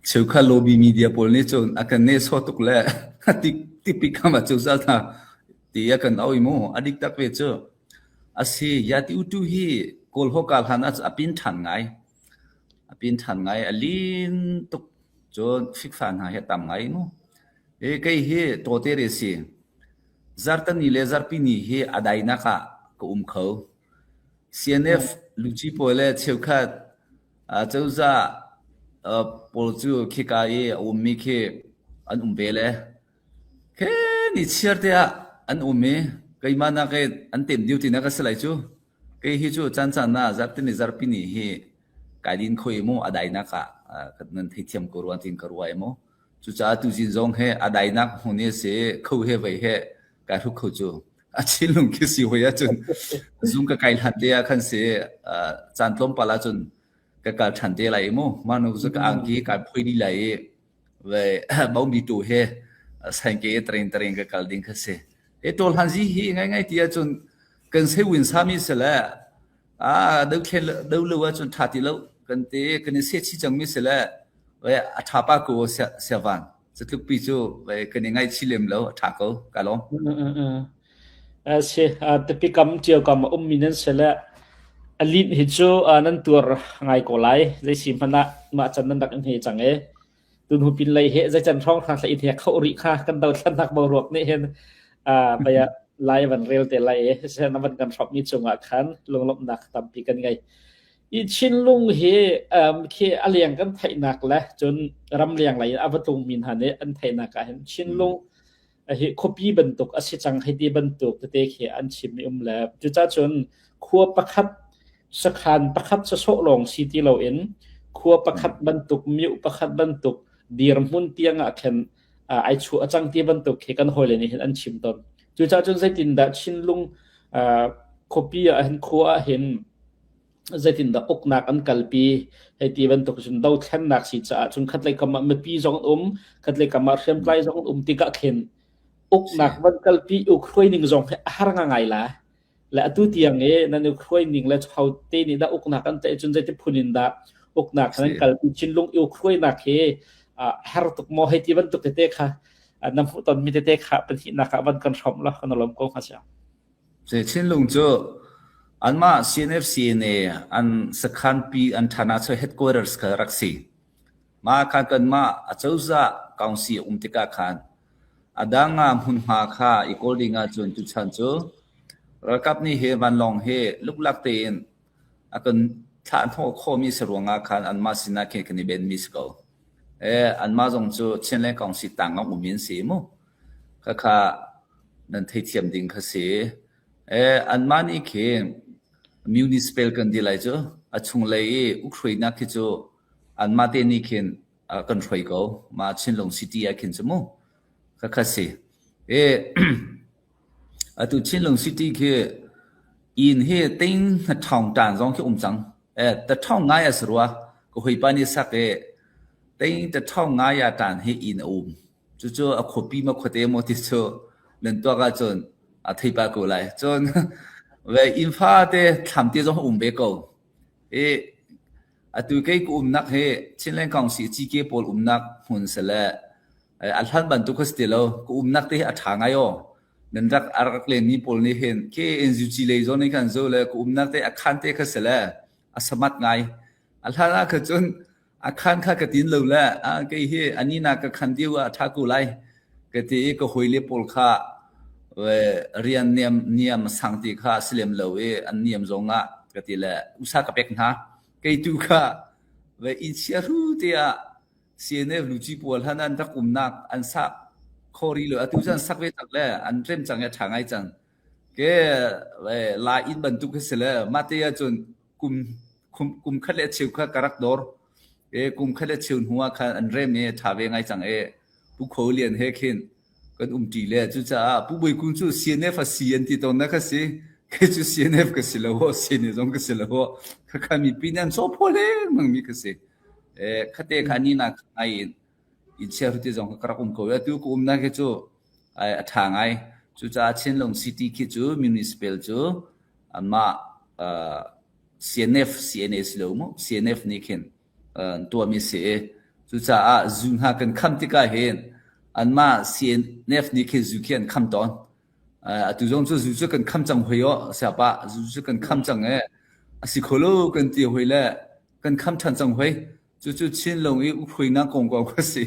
Cheuka lobby media polni chon akan ne sotuk le tipika ma chusal tha ti akan awi mo adik tak ve cho asi yati utu hi kolho kal hana apin than ngai alin tuk chon fik fan ha he tam ngai no e kai he to te re si zartan ni le zar pini he adaina ka ko kho CNF luchi pole cheuka chauza polchu khikai ummi khe an umbele ke ni chirte an umme kaimana ke an tem duty na ka salai chu ke hi chu chan na zapti ni zarpini hi kaidin khoi mo adaina ka nan thithiam korwan tin karwai mo chu cha tu jin jong he adaina hone se khou he vai he ka thu khou chu achilung ki si hoya chun zum ka kail hatte a khan se chan tlom pala chun ka ka thante lai mo manu zu ka angki ka phoidi lai ve bau mi tu he sangke train ka kalding khase e tol hanji hi ngai tia chun kan se win sami sela dau khel dau lo wa chun thati lo kan te kan se chi chang mi sela ve athapa ko sevan zatluk pi chu ve kan ngai chilem lo thako ka lo se te pikam chiao kam minen sela alin hi chu anan tur ngai ko lai zai simana ma chan nan dak he change tun hu pin lai he zai chan thong thang sai the khau ri kha kan dau than nak bo rok ni hen baya lai van rel te lai se na van kan shop ni chunga khan longlop nak tam pi kan ngai i chin lung he ke aliang kan thai nak la chun ram liang lai avatung min hane an thai nak ka hen chin lung he copy bentuk asi chang he di bentuk te ke an chim ni la chu cha chun khuwa pakhat sakhan pakhat sa so long city lo in khuwa pakhat bentuk miu pakhat bentuk dir mun tianga khen ai chu achang ti bentuk ke kan hole ni an chim ton chu cha chun zai tin da chin lung copy a hen khuwa hen zai tin da oknak an kalpi he ti bentuk chun dau thlan nak si cha chun khatlai kama me pi jong khatlai kama semplai jong ti ka khen oknak ban kalpi ukhroi ning jong har nga ngai la la atu tiang e nan ukhroi ning la chau te ni da oknak an te chun zai ti phunin da oknak han kalpi chin lung ukhroi nak he har tuk mo he ti ban tuk te kha nam fu ton mi te kha pen hi nak ban kan shom la kan lom ko kha cha se chin lung chu anma CNFCNA an sakhan pi an thana cho headquarters ka raksi ma kan ma achauza council umtika khan adanga munha kha ikoldinga chun tu chan chu rakap ni he van long he luklak te in akan than tho khomi serwanga khan anma sina ke kani ben misko anma jong chu chenle council tanga umin se mo kha nan theithiam ding kha se anma ni ke municipal kan dilai chu achung lei ukhroi na ki chu anma te ni khin kan throi ko ma chinlong city a khin chmo kha se atu chinlong city ke in he ting thong tan jong ki umchang ta thong nga ya srwa ko hoi pani sak ting ta thong nga ya tan he in chu a khopi ma khote mo ti chu len to ga chon a thei pa ko lai chon ve infa te tham ti jong be ko atu ke ku nak he chinleng kong si chi ke pol nak hun sala alhan ban tu khostelo ku nak te athanga yo nandak arak le ni pol ni hen ke NGC le zo ni kan zo le ku nak te akhan te khasela asamat ngai alhana ka chun akhan kha ka tin lo la ke he ani na ka khan diwa tha ku lai ke te ko hoile pol kha we rian niam sangti kha slem lo an niam zonga ka ti la usa ka pek na ke tu kha we in chiaru te CNF luchi pol hanan ta kumnak an sa khori lo atu jan sakwe tak le an rem chang ya thangai chang ke la in ban tu ke sele mate ya chun kum khale cheu kha karak dor kum khale cheu huwa kha an rem ne thawe ngai chang pu kholian he khin kan ti le chu cha pu boi kun chu CNF a CNT ton na ka si ke chu CNF ka silo ho CNF jong ka silo ho kha mi pinan so phole mang mi ka si khate khani na ai in share ti jong ka kum ko tu ku na ke chu ai athangai chu cha chinlong city ki chu municipal chu ama CNF CNS lo mo CNF ni khin to mi se จุจะจุงหากันคำที่ก็เห็นอันมาเสียนเนฟนี่คือจุเขียนคำตอนตุจงจุกันคำจังหัวเสียปะจุกันคำจังสิโคโลกันตีหัวแล้วกันคำชันจังหัวจุชินลงอีหัวนักกงกว่าก็สิ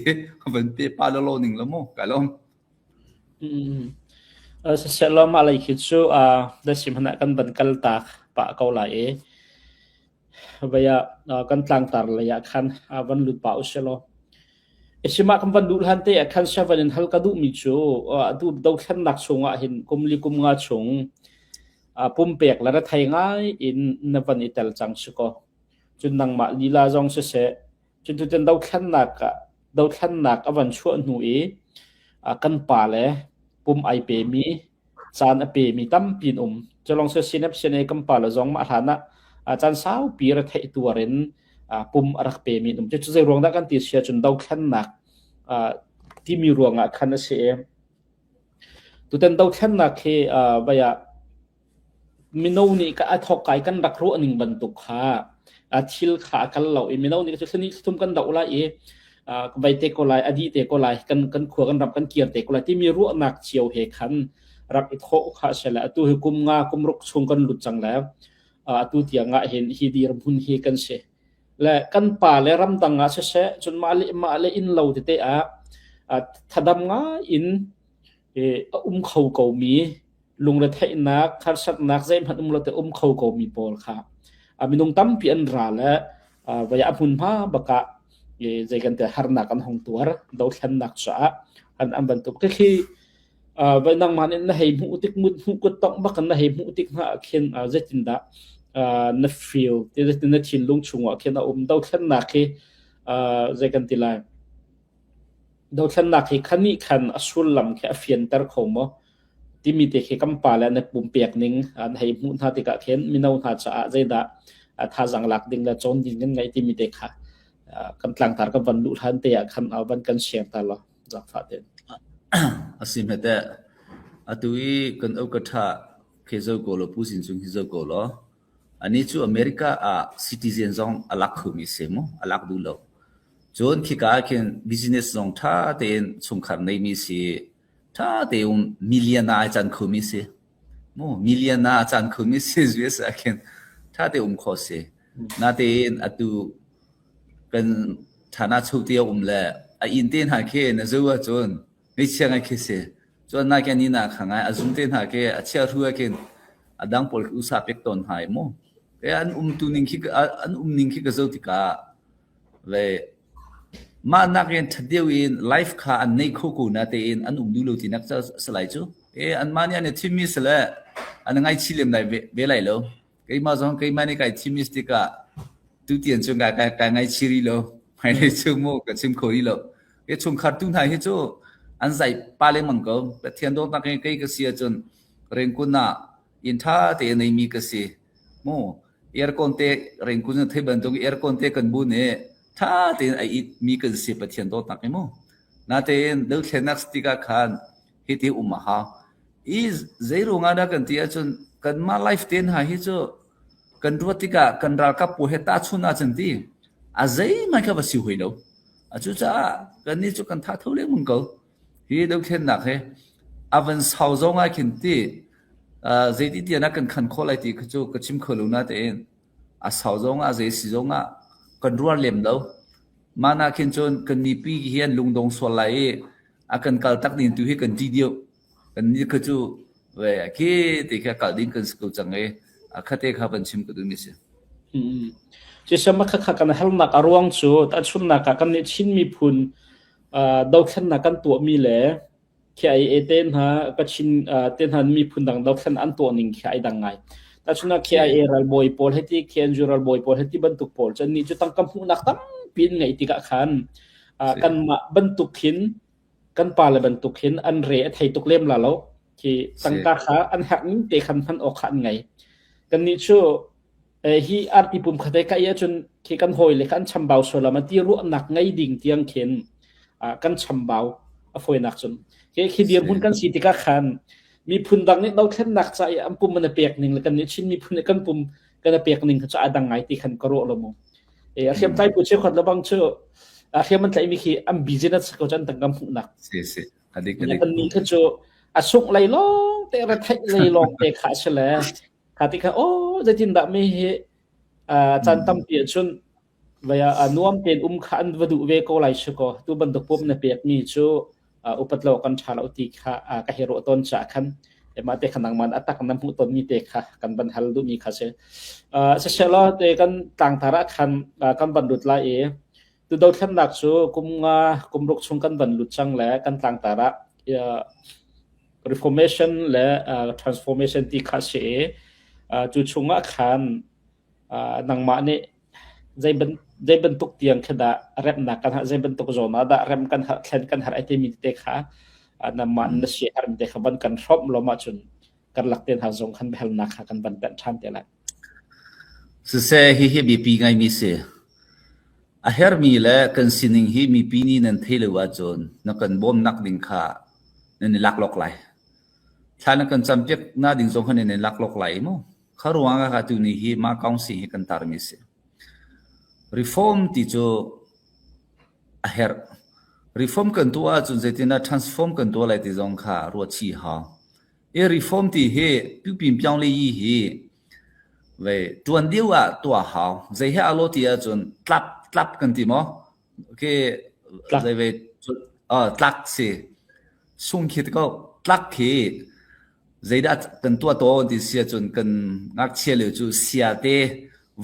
มันเปปาโลหนึ่งแล้วมั้งกันล้อมเสร็จแล้วมาเลยคิดจูได้สิมันกันบันกัลตากปะเกาไหลvaya kan tlang tar la ya khan avan lut pa uselo esima kam van dul hante khan shavan hal ka du mi chu adu do khan nak chunga hin kumli kum nga chung pum pek la ra thai ngai in navan itel chang chuko chun nang ma lila jong se se chun tu ten do khan nak avan chu nu e kan pa le pum ai pe mi chan a pe mi tam pin cholong se sinep sene kam pa la jong ma thanaอาจารย์สาวปีระเทตัวเรนปุ่มรักเปมีนุ่มจะจะรวงได้กันติเสียจนดาวขันหนักที่มีรวงขันเสียตัวเต็นดาวขันหนักคือใบมิโนนี่ก็ทอกไก่กันรักรู้อันหนึ่งบรรทุกขาทิลขากันเหล่ามิโนนี่ก็จะสนิททุ่มกันดาวละใบเตโกไลอดีเตโกไลกันขวกันรับกันเกียร์เตโกไลที่มีรู้หนักเชียวเหขันรักอิทโคขาเสละตัวหุกุมงากุมรุกชงกันหลุดจังแล้วตุเตียงเห็นฮีดีรบุญฮีกันเสและกันป่าและรำตังเสจนมาเลอินเหล่าเตะถ้าดำงาอินเขาเกามีลุงระเทนักขัดสักนักใจมันเราแต่เขาเกามีปอลค่ะมีนงตั้มเปลี่ยนราและวิญญาณพุ่นผ้าบกะใจกันแต่ฮาร์นักกันห้องตัวดาวขันนักษาอันบรรทุกก็คือวันนั้นมันน่ะให้มุติกมุดมุกต้องบักน่ะให้มุติกน่ะเข็นเจตินดานัฟฟิลที่จะนัดชินลุงชงว่าเข็นดาวขันนักคือใจกันทีไรดาวขันนักคือขันนี้ขันสุลลัมแค่เฟียนตร์เขามั้งที่มีแต่แค่กำปาแล้วในปุ่มเปียกนิ่งให้มุนท่าติกะเข็นมีน่าท่าจะใจดาท่าจังหลักดิ่งและจนดิ่งกันไงที่มีแต่ค่ะกันกลางตากันวันลุทันเตะขันเอาวันกันเชียร์ตลอดจากฟาเดนasim hete atui kan okatha khezo golo pusin chung hizo golo ani chu america citizen zong alak khumi semo alak du lo jon khika ken business zong tha den chungkhar nei mi si tha de million na chan khumi se mo million na chan khumi se us ken tha de kho se na den atu kan thana chhuti le a inten ha ke na zo wa jonไม่เชื่อไงคือเสียจนน่าแกนี่น่ะขังไงอาจุนเต้นหาแกเชื่อรู้ว่าแกดังปอลอุตสาหเป็กตอนหายมั้งแต่อันตุนิงคิกอันนิงคิกก็จะติกาเลยมานักเรียนทัดเดียวอินไลฟ์ค่ะอันในคู่กูน่ะแต่อินอันดูโลที่นักจะสลายจูอันมาเนี่ยทีมมิสละอันไงชิลิมได้เวลาแล้วไอ้มาจงไอ้มาเนี่ยไอ้ทีมมิสติกาตุเตียนจงไอ้ไงชิริแล้วไม่ได้ชงโมกับชิมโคริแล้วไอ้ชงขาดตุ้งหายให้จูอันใส่ปาเลมังก็แต่เทียนโดนนักเรียนก็เสียจนเรียนคุณน่ะอินท่าเตในมีก็เสียโม่เอร์คอนเตเรียนคุณที่บันทึกเอร์คอนเตกันบุญเนี่ยท่าเตไอมีก็เสียแต่เทียนโดนนักเรียนโม่น่าเตนเด็กเทียนนักสติกาขันฮิติอุมาฮาอีเจรุงาดากันที่จนกันมาไลฟ์เทนหาฮิโจกันรัวติกากันรักกับผู้เหตุชุนอาจันทีอาเจไม่เข้าไปสิวให้เราอาจุจ้ากันนี่จุกันท่าเท่าเลี้ยงมึงก็ฮีดอกเห็นนักเฮอวันเสาร์จงไอ้ขินตีเจดีที่นักกันขันโคไลตีก็จูก็ชิมขลุ่นนั่นเองเสาร์จงเจสิจงกันรัวเลี้ยมเรามานักขินจนกันมีปีเฮียนลุงดงสวลายกันกัลตักดินตุให้กันจีเดียวกันนี่ก็จูเว้ยคิดที่แค่กัลดินกันสกุลจังเอคัดเอกขับชิมก็ดูมิเสียจะสมัครกันฮัลนักอารวงจูแต่ชุนนักกันนี่ชินมีพุนดาวขันนักกันตัวมีแหละแค่ไอเต้นฮะก็ชินเต้นฮะมีพุนดังดาวขันอันตัวหนึ่งแค่ไอดังไงแต่ชุนนักแค่ไอรัลบอยพอลให้ที่แค่จูรัลบอยพอลให้ที่บรรทุกพอลจะนี่จะตั้งกำหูนักตั้งปีนไงที่กะขันกันมาบรรทุกหินกันปาเลยบรรทุกหินอันเร่ไทยตุกเล่มละแล้วที่ตั้งกะขาอันหักนี้เตะขันพันออกขันไงกันนี่ชั่วฮีอาร์ติปุ่มขัดได้ก็ยังจนที่กันหอยเลยกันชำเบาส่วนละมันที่รู้หนักไงดิ่งเตียงเข็นกันชำเบาฝอยหนักจนที่เดียร์พุ่นกันสีติกาขันมีพุ่นดังนี้เราแค่หนักใจอันปุ่มมันเปียกหนึ่งแล้วกันนี้ชิ้นมีพุ่นกันปุ่มกันเปียกหนึ่งเขาจะดังไงที่ขันกระโดดละมั้งเขียนใจปุ่นเชื่อคนละบางเชื่อ akhir man tlai mi khi am business ko chan tangam nak si adik kan ni ka jo asuk lai long te ra thai lai long te kha chale khati kha o zatin da me he chan tam pi chun vaya anuam pen khan wadu ve ko lai chuko tu ban dok pom na pek mi chu upatlo kan thala uti kha ka hero ton cha khan ema te khanang man atak nam hu ton mi te kha kan ban hal du mi kha se selo te kan tang thara khan kan ban dut la e tu do khan dak chu kum rok chung kan ban lut chang la kan tang tara reformation le transformation ti kha se chu chunga khan nang ma ne zai ban tuk tiang khada rep na kan zai ban tuk zona da rem kan thlen kan har ite mi te kha na man na she har te khaban kan thop lo ma chun kan lakten ha zong khan bel na kha kan ban tan tham te la se hi bi pi ngai mi se a her mi le kan sining hi mi pi ni nan thele wa chon na kan bom nak ding kha nen lak lok lai thana kan champek na ding zong khan nen lak lok lai mo kharuanga ka tu ni hi ma kaung si hi kan tar mi se reform ti cho a her reform kan tua chun zetina transform kan tua lai ti zong kha ro chi ha e reform ti he pu pim pyang le yi hi ve tuan diwa tua ha zai ha alo ti a chun tlap kan ti mo ke zai ve tlak se sung khit ko tlak khi zai da kan tua to ti sia chun kan ngak che le chu sia te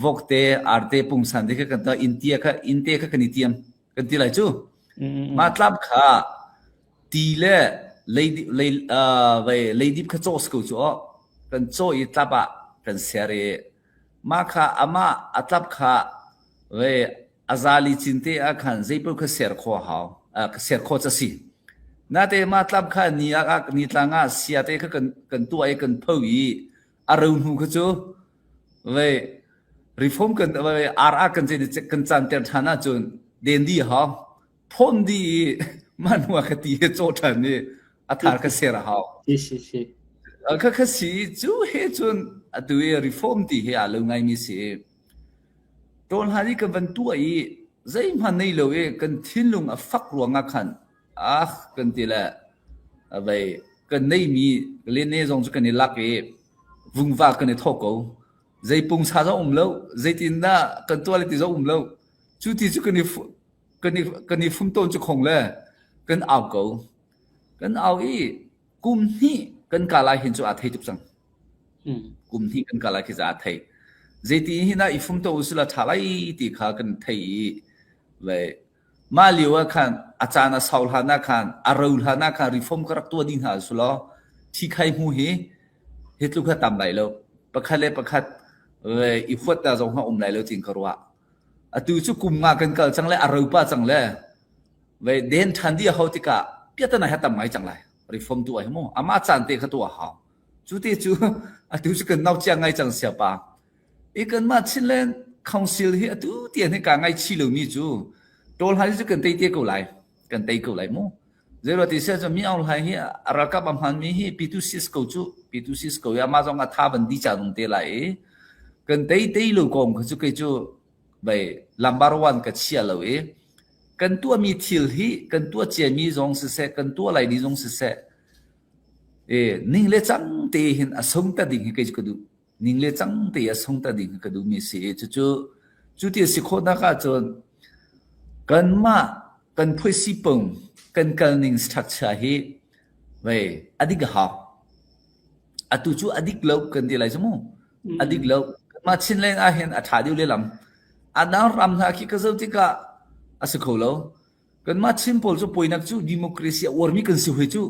vokte arte pungsan de kan ta intia kha inte kha kanitiam kan ti lai chu matlab kha ti le lady kha chos ko chu kan cho I tlaba kan sere ma kha ama atlab kha we azali chinte a khan zeipo kha ser kho haw ka ser kho cha si na te matlab kha ni a ni tlanga sia te kha kan tu ai kan phawi arun hu kha chu we reform kan ara kan je kan chan ter thana chun den di ha phom di manwa khati he cho than ni athar ka ser ha si ka si chu he chun atu reform ti he alo ngai mi se ton hari ka ban tu ai zai man nei lo e kan thin lung a fak ruanga khan kan ti la abai kan nei mi le ne jong chu kan ni lak e vungwa kan ni thoko zai pung sa zo lo zai tin na kan to le ti zo lo chu ti chu kan ni fum ton chu khong le kan au ko kan au I kum ni kan ka lai hin chu a thei tup sang kum ni kan ka lai ki za thei zai ti hi na I fum to usula thalai ti kha kan thei ve ma liwa khan achana saulhana khan araulhana khan reform karak to din ha sulo thi khai mu hi hetlu kha tam lai lo pakhale pakhat ve I phot ta jong ha lai lo ting karwa atu chu kum nga kan kal chang le araupa chang le ve den thandi hautika piatana ha tam ngai chang lai reform tu ai mo ama chan te kha tu ha chu te chu atu chu kan nau chang ngai chang sia pa e kan ma chinlen council hi atu tian he ka ngai chi lo mi chu tol ha chu kan te ko lai mo zero ti se cho mi aul hai hi araka bam han mi hi p26 ko chu p26 ko ya ma jong a tha ban di cha dong te lai kan te lo kom chu ke chu bai number 1 ka chia lo e kan tua mi thil hi kan tua che mi jong se kan tua lai ni jong se ning le chang te hin asong ta ding ke chu du ning le chang te asong ta ding ka du mi se chu ti si kho na ka chon kan ma kan phoi si pong kan ning structure hi bai adik ha atu chu adik lo kan ti lai chmo adik lo ma chin len a hen a tha diu le lam ana ram na ki ka zo ti ka asikholo kan ma chin pol chu poinak chu democracy or mi kan si hui chu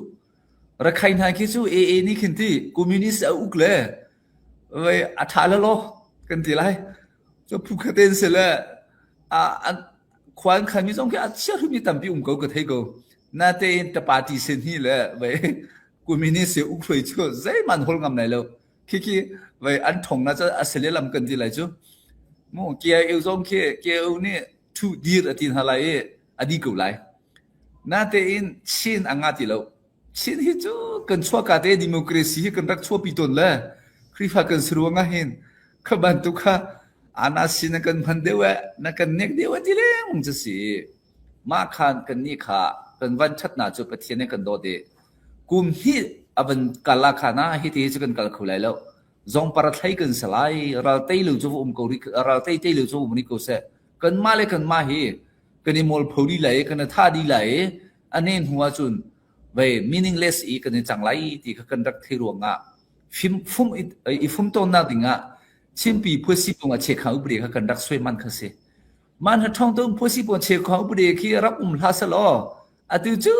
rakhai na ki chu aa ni khinti communist a ukle bai a tha la lo kan ti lai chu phukhaten se la a khwan khan mi jong ke a chia hu mi tam pi ko ka thei ko na te ta party sen hi la bai communist se ukhloi chu zai man hol ngam nai lo ki bai an thong na cha asele lam kan ti lai chu mo kia eu zong ke eu ni thu dir atin halai adi ko lai na te in chin anga ti lo chin hi chu kan chwa ka te democracy kan rak chwa pi ton la khrifa kan sruanga hin khaban tu kha ana sin kan phan dewa na kan nek dewa ti le mong cha si มาคานกันนี่ค่ะกันวันชัดนาจุประเทศนี้กันโดดกุมที่อันกาลาคานาฮิที่จะกันกาลคุไลแล้วจงปรัทให้กันสลายเราเตยลูจูกุริเราเตยลูจูมุนิโกเซกันมาเลยกันมาฮีกันนี่มอลพูดีไหลกันท่าดีไหลอันนี้หัวจุนไป meaningless อีกันนี่จังไรที่กันรักที่รวงอ่ะฟุมต้นนาดิงอ่ะชิมปีพูดสิปงอ่ะเช็คเขาอุปเดกกันรักสวยมันค่ะเสมันท่องต้องพูดสิปงเช็คเขาอุปเดกที่รับลาสลออะตุจู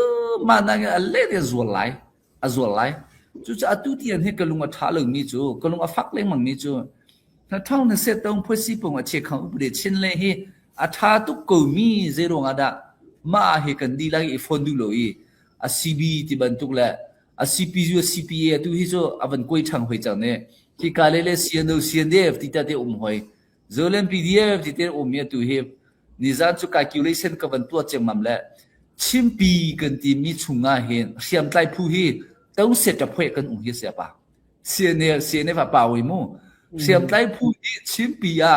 มันนั่งอะไรเดี๋ยวจวลไหลจวลไหลจูจะอะตุที่อันนี้ก็ลุงอ่ะท่าลงมีจูก็ลุงอ่ะฟักเล่งมั่งมีจูท่องนั้นเสร็จต้องพูดสิปงอ่ะเช็คเขาอุปเดกชินเลยฮีอะท่าตุกกูมีเซรงอ่ะดะมาเฮกันดีลายฟอนดูโลอีอะซีบีที่บรรทุกแหละอะ CPU CPA ตุฮิโซอะวันกวยทังหวยจังเนี่ยที่กาเลเล CNDF ที่ตาเตอมหวย Zolen PDF ที่เตอมเนี่ยตุเฮนิซานจุ calculation กับวันตัวเจงมัมแหละชิมปีกันที่มีชุงอาเห็นเสียมไตผู้ฮีต้องเสร็จจะพ่วยกันอุ้งเฮียเสียป่ะเสียเนี่ยป่าวิมูเสียมไตผู้ฮีชิมปีอะ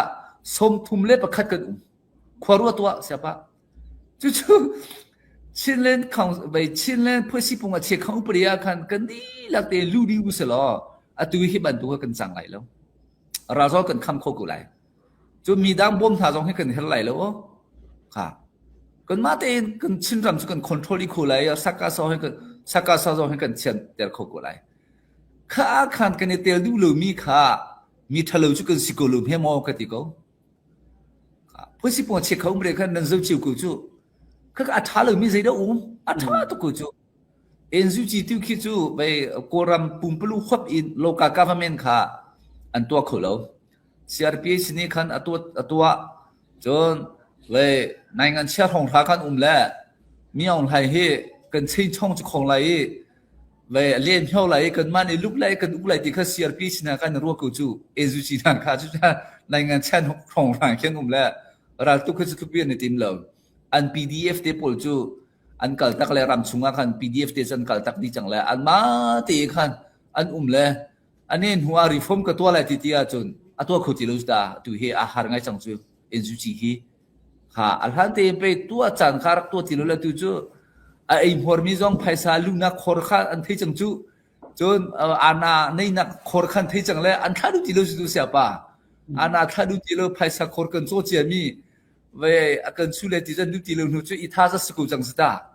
สมทุมเล็บประคัดกันอุ้งขวารัวตัวเสียป่ะจู่ชินเลนของไปชินเลนพูดสิปงอ่ะเช็คของอุปริยาคันกันดีหลักเตลูดีอุสลออะตุฮิบันตัวกันจังไหลแล้วเราซ้อกันคำโคกุไหลจนมีดังบ่มท่าจงให้กันเห็นไหลแล้วค่ะกันมาเตนกันชินรำจุกันคอนโทรลอีโคไหลสักกะซ้อให้กันสักกะซ้อจงให้กันเชียนเตลโคกุไหลข้าคันกันเตลดูลูมีค่ะมีทะลุจุกันสิโกลูมเฮมอกติโกค่ะพูดสิปงอ่ะเช็คของอุปริยาคันนั้นจะจิวกุจูก็อัฐาเลยมีใจได้อัฐาตุกุจูเอ็นซูจีติวคิจูไปโกรัมปุ่มปลุกขับอินโลกา government ค่ะอันตัวเขาแล้ว CRPH นี่คันตัวจนเลยในงานเชียร์ของทาคันแล้วมีองไทยเฮกันใช้ช่องจุของไหลเลยเลี้ยงเท่าไหลกันมาในลุกไหลกันอุกไหลที่เขา CRPH นะกันรัวกุจูเอ็นซูจีนั่นค่ะจุดในงานเชียร์ของทางเชียร์แล้วเราตุกขึ้นทุกปีในทีมเราอัน PDF เตปอลจูอันกัลตักเลยรำชุงคัน PDF เตจันกัลตักดีจังเลยอันมาตีคันอันเลยอันนี้หัวรีฟอร์มกับตัวอะไรที่ที่อาจนอัตัวขุดที่รู้จักตัวเฮอาหารไงจังจูเอ็นซูจีฮีค่ะอันฮันเตไปตัวจันคารักตัวที่รู้แล้วตัวจูไอ้หัวมีจงไพศาลุนักขอร์ขันอันที่จังจูจนอันน่ะในนักขอร์ขันที่จังเลยอันท่าดูที่รู้ตัวเสียป่ะอันน่ะท่าดูที่รู้ไพศาขอร์กันโซเชียมีเว้akan sulit tidak dutilu nucu ithasa sku jang sita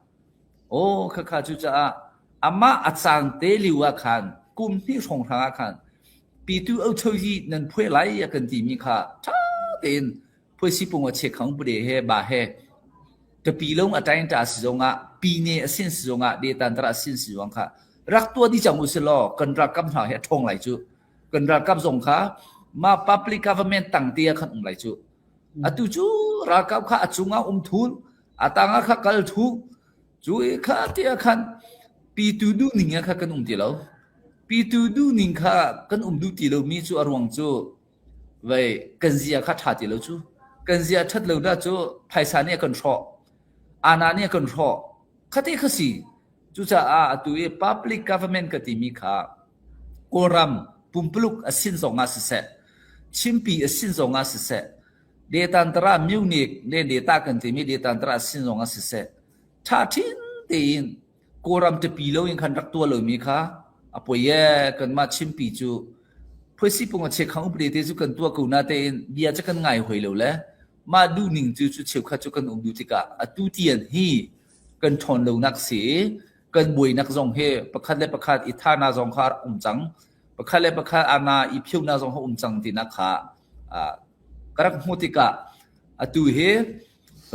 oh kha chu cha ama atsan te liwa khan kum ni song thang khan pi tu au chou ji nan phwe lai akan ti mi kha cha ten phwe si pung wa che khang bu de he ba he te pi long atain ta si jong a pi ne asin si jong a de tan tra asin si jong kha rak tua di jang u se lo kan ra kam tha he thong lai chu kan ra kam jong kha ma public government tang tia khan lai chu atu chu rakap kha achunga thul atanga kha kal thu chu kha tia khan pi tu du ninga kha kan ti lo pi tu du ning kha kan du ti lo mi chu arwang chu wei kan zia kha tha ti lo chu kan zia that lo da chu phaisa ne kan tho ana ne kan tho khati khasi chu cha atu e public government ka ti mi kha koram pumpluk asin zonga se chimpi asin zonga se data antara Munich ne data kan ti mi data antara sin zong a se tha thin tin koram te pilo in khan rak tua lo mi kha apoye kan ma chimpi chu phoi si pung a che khang upre te chu kan tua ko na te bia cha kan ngai hoi lo le ma du ning chu cheu kha chu kan du ti ka atu tian hi kan thon lo nak se kan boi nak zong he pakhat le pakhat i tha na zong khar chang pakhat le pakhat ana i phiu na zong ha chang ti na kha karak mutika atu he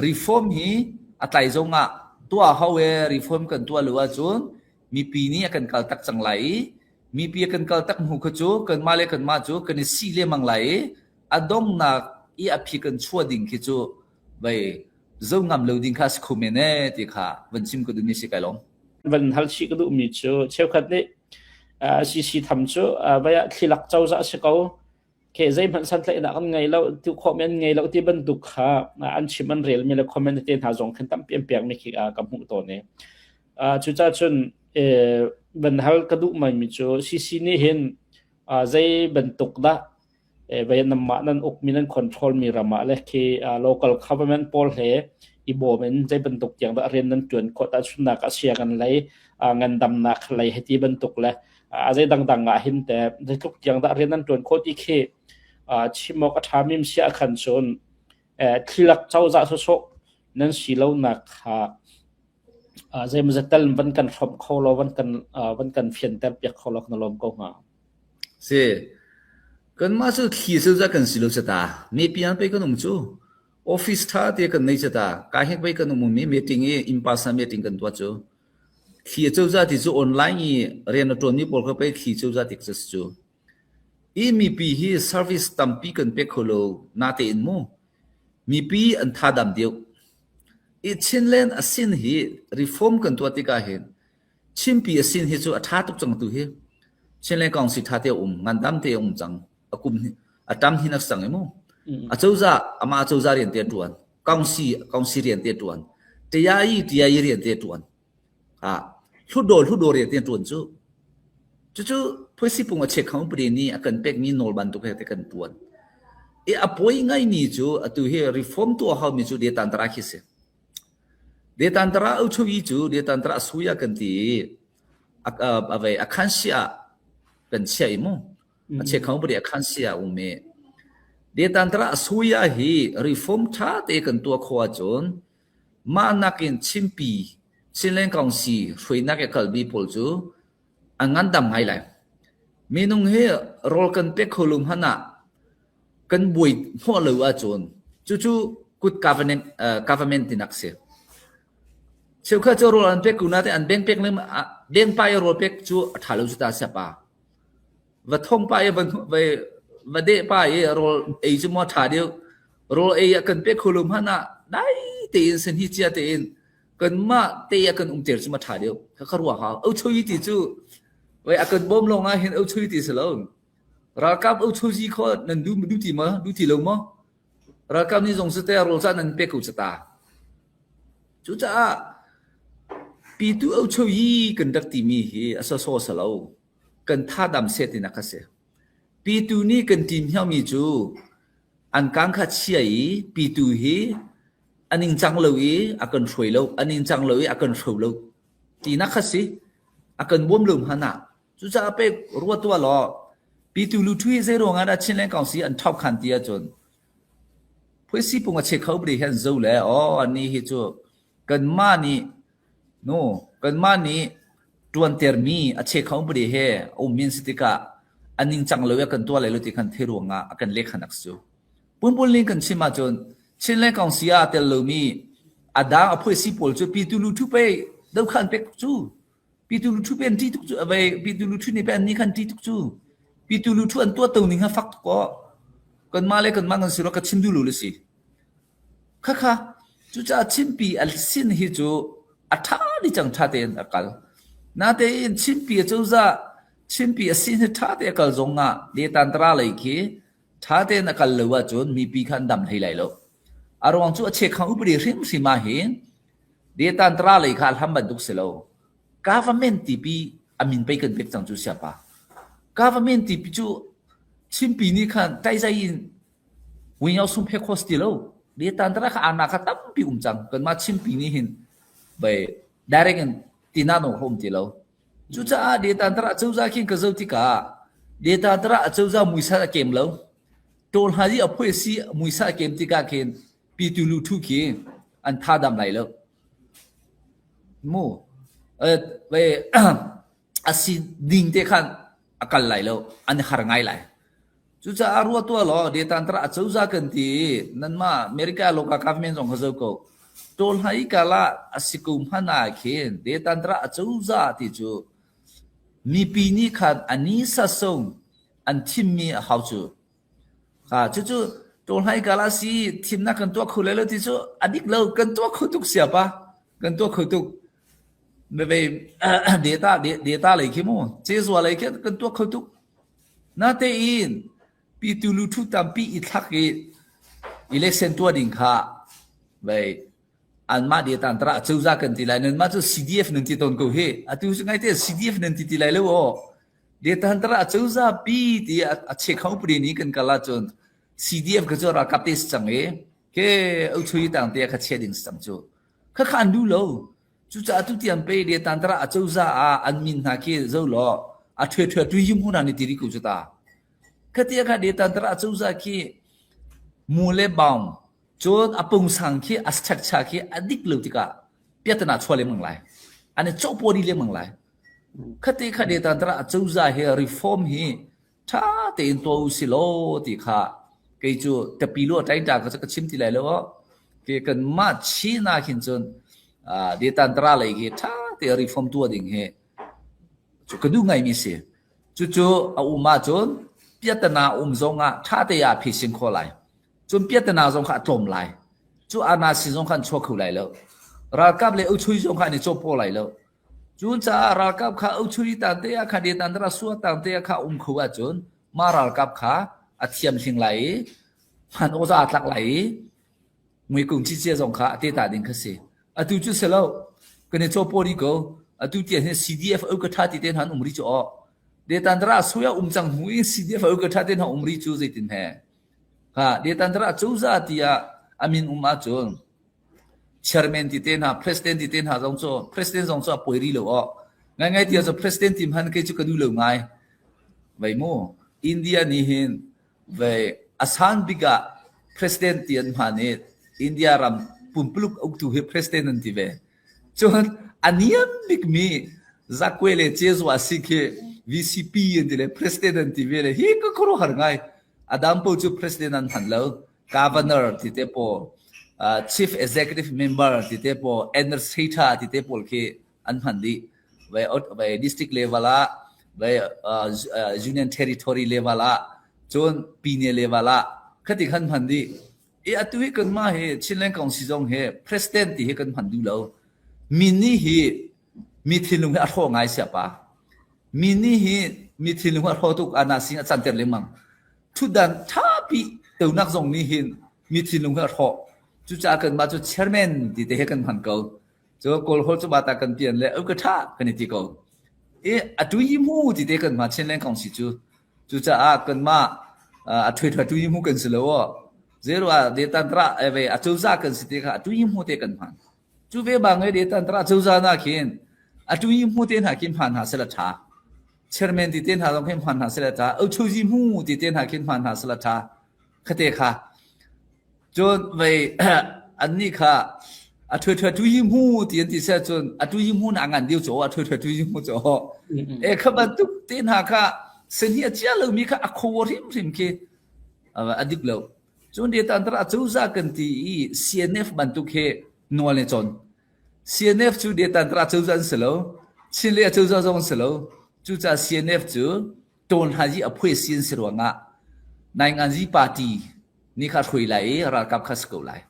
reform hi atai zonga tua hawe reform kan tua luwa chun mi pi ni akan kal tak changlai mi pi akan kal tak mu khachu kan male kan ma chu kan si le manglai adong na i aphi kan chua ding khi chu bai zongam lo ding kha skhumene ti kha vanchim ko du ni se kai long van hal chi ko du mi chu cheu khat ne si tham chu baya thilak chau za se ko ke zai man san tla ina kan ngai lo tu comment ngai lo ti ban duk kha an chiman rel mi le comment te tha jong khan tam piam piang mi ki kam hu to ne chu cha chun ban hal ka du mai mi chu si ni hen zai ban tuk da bayan nam ma nan ok minan control mi rama le ki local government pol he อีโบเมนใจบรรทุกอย่างเรียนนั้นจวนก็ตัดชุนักเสียกันเลยเงินดำนักเลยให้ที่บรรทุกเลยใจดังๆเห็นแต่ใจทุกอย่างเรียนนั้นจวนโคตรอีเคชิมอกทามิมเสียขันชนที่หลักเจ้าจะสกนั้นสิเลานักใจมันจะเตลวันกันฟอมเขาเราวันกันเฟียนเตลเปียกเขาเราคนลมก็หาเสียกันมาสุดขี้เสือกันสิเลาจะตาไม่เปลี่ยนไปกันนุ่มจูออฟฟิศท่าเดียกันในจะตาการให้ไปกันนุ่มมีมีติ้งอิมพาสมีติ้งกันตัวจูขี้เจ้าจะที่จูออนไลน์เรียนตัวนี้พอเขาไปขี้เจ้าจะที่จะจูอีมีปีฮีเซอร์วิสตั้มปีกันเป็กเขาเรานาเตอินมูมีปีอันท่าดำเดียวอีชินเลนอสินฮีรีฟอร์มกันตัวที่กาเห็นชิมปีอสินฮีจูอัฐาตุกจังตัวฮีชินเลนกองสิท่าเตียงานดำเตียจังกุมอัตามที่นักสังเอมูอาเจ้าจะอามาเจ้าจะเรียนเตียตวนกองสิเรียนเตียตวนเตียยีเรียนเตียตวนทุดโดเรียนเตียตวนจู่เพื่อสิปุ่งเช็คเขาประเด็นนี้อากันเป็กมีโนลบันตุกให้แต่กันตวนอป่วยง่ายนี่จู่ตัวเฮรีฟอร์มตัวเขามีจู่เดียตันตระคิดเสียเดียตันตระเอาช่วยจู่เดียตันตระสุยากันที่อะไรขันเสียกันเสียอีมั้งเช็คเขาประเดี๋ยวขันเสียเมเดียตันตระสุยาฮีรีฟอร์มท่าเตกันตัวขวาจนมานักเรียนชิมปีชินเลนกองสีช่วยนักเรียนบีพอลจู่อันงั้นดำไงเลยมีนุ่งเฮรอกันเป็กขลุ่มหันกันบุยหัวเหลือจนจู่กุด government ที่นักเสียเชื่อข้าจะรออันเป็กกุนัดอันเบงเป็กเลยเบงไปรอเป็กจู่ถ่ายรูปจุดอาเซียป่าวัดท่องไปวัดเดไปรอไอจุดมาถ่ายเดียวรอไอกันเป็กขลุ่มหันได้เตียนเส้นหิจิอาเตียนกันมาเตียกันเตียจุดมาถ่ายเดียวเขารู้ว่าเขาเอาช่วยที่จู่ไว้อาการบ่มลงเห็นเอาช่วยที่สลองรักกับเอาช่วยที่เขานั่นดูที่มาดูที่ลงมารักกับนี่จงสเตอร์โรซ่านั่นเป็กอุจตาจุจ้าปีตูเอาช่วยกันดักที่มีเฮอสสลาวกันท่าดำเสตินักเสียปีตูนี่กันทีมเฮามีจูอันกังขัดเชียปีตูเฮอันนิงจังเลยอากันช่วยเราอันนิงจังเลยอากันช่วยเราที่นักเสียอากันบ่มลงหันจู่จะไปรัวตัวหรอปีตูลุทุยเซโรงานชินเลนกองสีอันท็อปคันเตียจนเพื่อสิปุ่งเช็คเขาบริหารจู่แล้วอันนี้ฮิจูกันมานี่โน่กันมานี่ตวนเตอร์มีเช็คเขาบริหารมินสติกาอันนี้จังเลยกันตัวเลยลุติกันเทรวงอากันเล็กขนาดจู่ปุ่นลิงกันชิมาจนชินเลนกองสีอาเตลมีอาดาเพื่อสิปุ่งจู่ปีตูลุทุไปเดิมขันเป็กจู่ปีตูลุทุเป็นที่ทุกจู่ไปปีตูลุทุนี่เป็นนี่ขันที่ทุกจู่ปีตูลุทุอันตัวตัวนี้ฮะฟักก็กันมาเลยกันมากันสิเราก็ชิมดูรู้เลยสิค่ะจู่จะชิมปีอัลสินฮิจูอัฐาดิจังท่าเต็นอักลน่าเต็นชิมปีจู่จะชิมปีอัลสินท่าเต็นอักลจงอ่ะเดียตันตราเลยคีท่าเต็นอักลเลวจนมีปีขันดำให้ไหลแล้วอารมณ์จู่เช็คขังอุปริริมสิมาเห็นเดียตันตราเลยขาลทำบันทุกเสลวgovernment ที่ปีอามินไปกันเป็กจังจู่เสียป่ะgovernment ที่จู่ชิมปีนี้ขันใจใจอินวิ่งเอาสุ่มเพคโคสติโลเดียตันตระข้าอาณาคตั้มปีจังกันมาชิมปีนี้เห็นไปได้เรื่องที่น่าโน้มติโลจู่จ้าเดียตันตระจู่จ้าคิงกระเจ้าที่กาเดียตันตระจู่จ้ามุยซาเกมโลโดนหาที่อภัยสิมุยซาเกมที่กาเข็นปีตุลูทุกีอันท่าดำไหลโลมูไปอาศิดิ่งเตขันอากาศไหลแล้วอันนี้หาง่ายไหลจู่จะอารัวตัวหรอเดี๋ยวตันตระจู่จะกันที่นั่นมาอเมริกาโลกาคัฟเมนต์ของเขาเจ้าก็โดนให้กาละอาศิกุมพนาเขียนเดี๋ยวตันตระจู่จะที่จู่มีปีนี้ขันอันนี้สัสงอันทีมมีเขาจู่จู่โดนให้กาละสิทีมนักกันตัวคู่เลยที่จู่อันนี้เรากันตัวคู่ทุกเสียปะกันตัวคู่ทุกไม่ไปเดต้าเลยคิดมั้งเจ้าส่วนอะไรแค่กันตัวเขาทุกน่าเตอินปีตูลูทุตามปีอิทักเกอิเล็กชันตัวดิ่งค่ะไปอันมาเดตันตระเจ้าจากกันที่ไรนั่นมาจะ CDF นั่นที่ต้นกูเฮอะที่สิ่งไงเต CDF นั่นที่ไรเลยโอ้เดตันตระเจ้าจากปีที่เช็คเขาประเด็นนี้กันกันละจน CDF ก็จะรักกับเตสจังเอ ke au chui tang te kha cheding sam chu kha khan du lo chu cha tu tiam pe de tan tra a chau za a an min na ke zo lo a thwe thwe tu yim hu na ni ti ri ku chu ta kha te kha de tan tra a chau za ki mu le baum chu apung sang ki a structure ki adik lo ti ka pyatna chole mang lai ane chau po di le mang lai kha te kha de tan tra a chau za he reform hi tha te in to si lo ti kha ke chu te pi lo tai ta ka chim ti lai lo ke kan ma chi na khin chun de tan tra lai ge tha te reform tu ding he chu ka du ngai mi se chu a u ma chun pyatna zonga tha te ya phi sin kho lai chun pyatna zong kha tom lai chu ana si zong khan chho khu lai lo ra kap le u chui zong kha ni cho po lai lo chun cha ra kap kha u chui ta te ya kha de tan tra su ta te ya kha khu a chun ma ra kap kha a thiam hling lai han o za tlak lai ngui kung chi che zong kha te ta ding kha se a tu chu se lo ke ne cho po ri go a tu tian he CDF au ka tha ti ten han umri cho de tan tra su ya chang hui CDF au ka tha ten han umri chu zai tin he ha de tan tra chu za ti ya amin chun chairman ti ten ha president ti ten ha zong cho president zong cho poi ri lo ngai ti zo president tim han ke chu ka du lo ngai vai mo India ni hin vai asan biga president tian mane India ram pumpluk ok tu he president ti ve chon aniam big mi zakwele chezwa sikhe VCP indile president ti ve le hi ko khoro har ngai adam po chu president an han lo governor ti te po chief executive member ti te po administrator ti te pol ke an han di vai district level la vai union territory level la chon pine level la khati khan phan di e atui kan ma he chinlen council jong he president ti he kan phan du lo mini hi mithilung a tho ngai sia pa mini hi mithilung a tho tu ana sing a chan ter le mang thu dan tha pi teu nak jong ni hin mithilung a tho chu cha kan ma chu chairman ti te he kan phan ko cho kol hol chu ba ta kan pian le au ka tha kan ti ko e atui mu ti te kan ma chinlen council chu cha a kan ma a thwe thwa tu yi mu kan se lo zero a de tan tra ve a chu za kan si te kha tu yi mu te kan phan chu ve ba ngai de tan tra chu za na khin a tu yi mu te na kin phan ha se la tha chairman ti ten ha jong khin phan ha se la tha au chu ji mu ti ten ha kin phan ha se la tha khate kha chon ve an ni kha a thwe thwa tu yi mu ti ti se chon a tu yi mu na ngan diu cho a thwe thwa tu yi mu cho e kha ba tu ten ha kha sen hi chia lo mi kha a kho rim ke adik lo chon de tan tra chu za kan ti CNF ban tu ke no le chon CNF chu de tan tra chu zan se lo chin le chu za jong se lo chu cha CNF chu ton ha ji a phwe sin se ro nga nai ngan ji party ni kha thui lai ra kap khas ko lai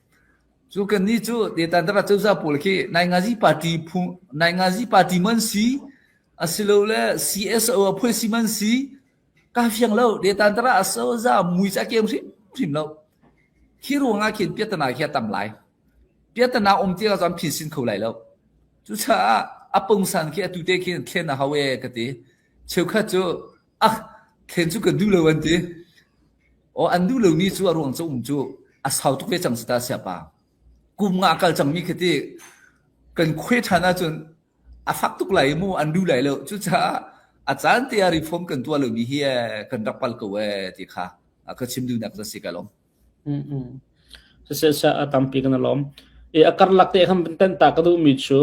chu kan ni chu de tan tra chu za pol ke nai ngan ji party phu nai ngan ji party man si asilo le CSO a phwe si man si ka fiang lo de tan tra so za mui cha kem rim lo khi ro nga khin pyatna khia tam lai pyatna ti ga jam phin sin khou lai lo chu cha apung san khia tu te khin khen na hawe ka ti cheu kha chu khen chu ka du lo wan ti o an du lo ni chu a rong chu chu a sau tu ke chang sta sia pa kum nga kal chang mi khati kan khwe thana chun a fak tuk lai mu an du lai lo chu cha a chan te a reform kan tu lo mi hi kan rapal ko ti kha a ka chim du nak sa sikalom se atampi kan lom e akar lakte kham tan ta ka du mi chu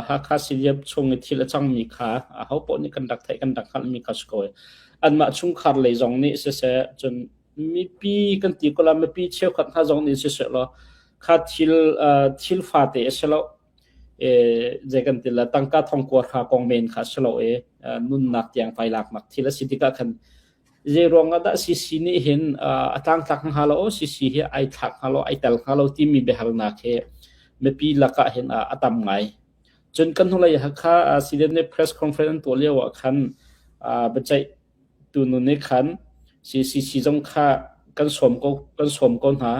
ha kha siap chung thil chang mi kha a ho po ni kan dak thai kan dak khal mi ka skoi an ma chung khar le jong ni se chun mi pi kan ti ko la mi pi cheu khat ha jong ni se lo kha thil fa te se lo e je kan ti la tangka thong ko kha kong men kha se lo e nun nak tiang pai lak mak thila sitika khan je ronga da sisi ni hin atang tak halo sisi hi ai thak halo ai tel halo ti mi behal na khe me pi laka hin atam ngai chun kan hulai ha kha sidene press conference to lewa khan bachai tu nu ne khan sisi jong kha kan som ko ha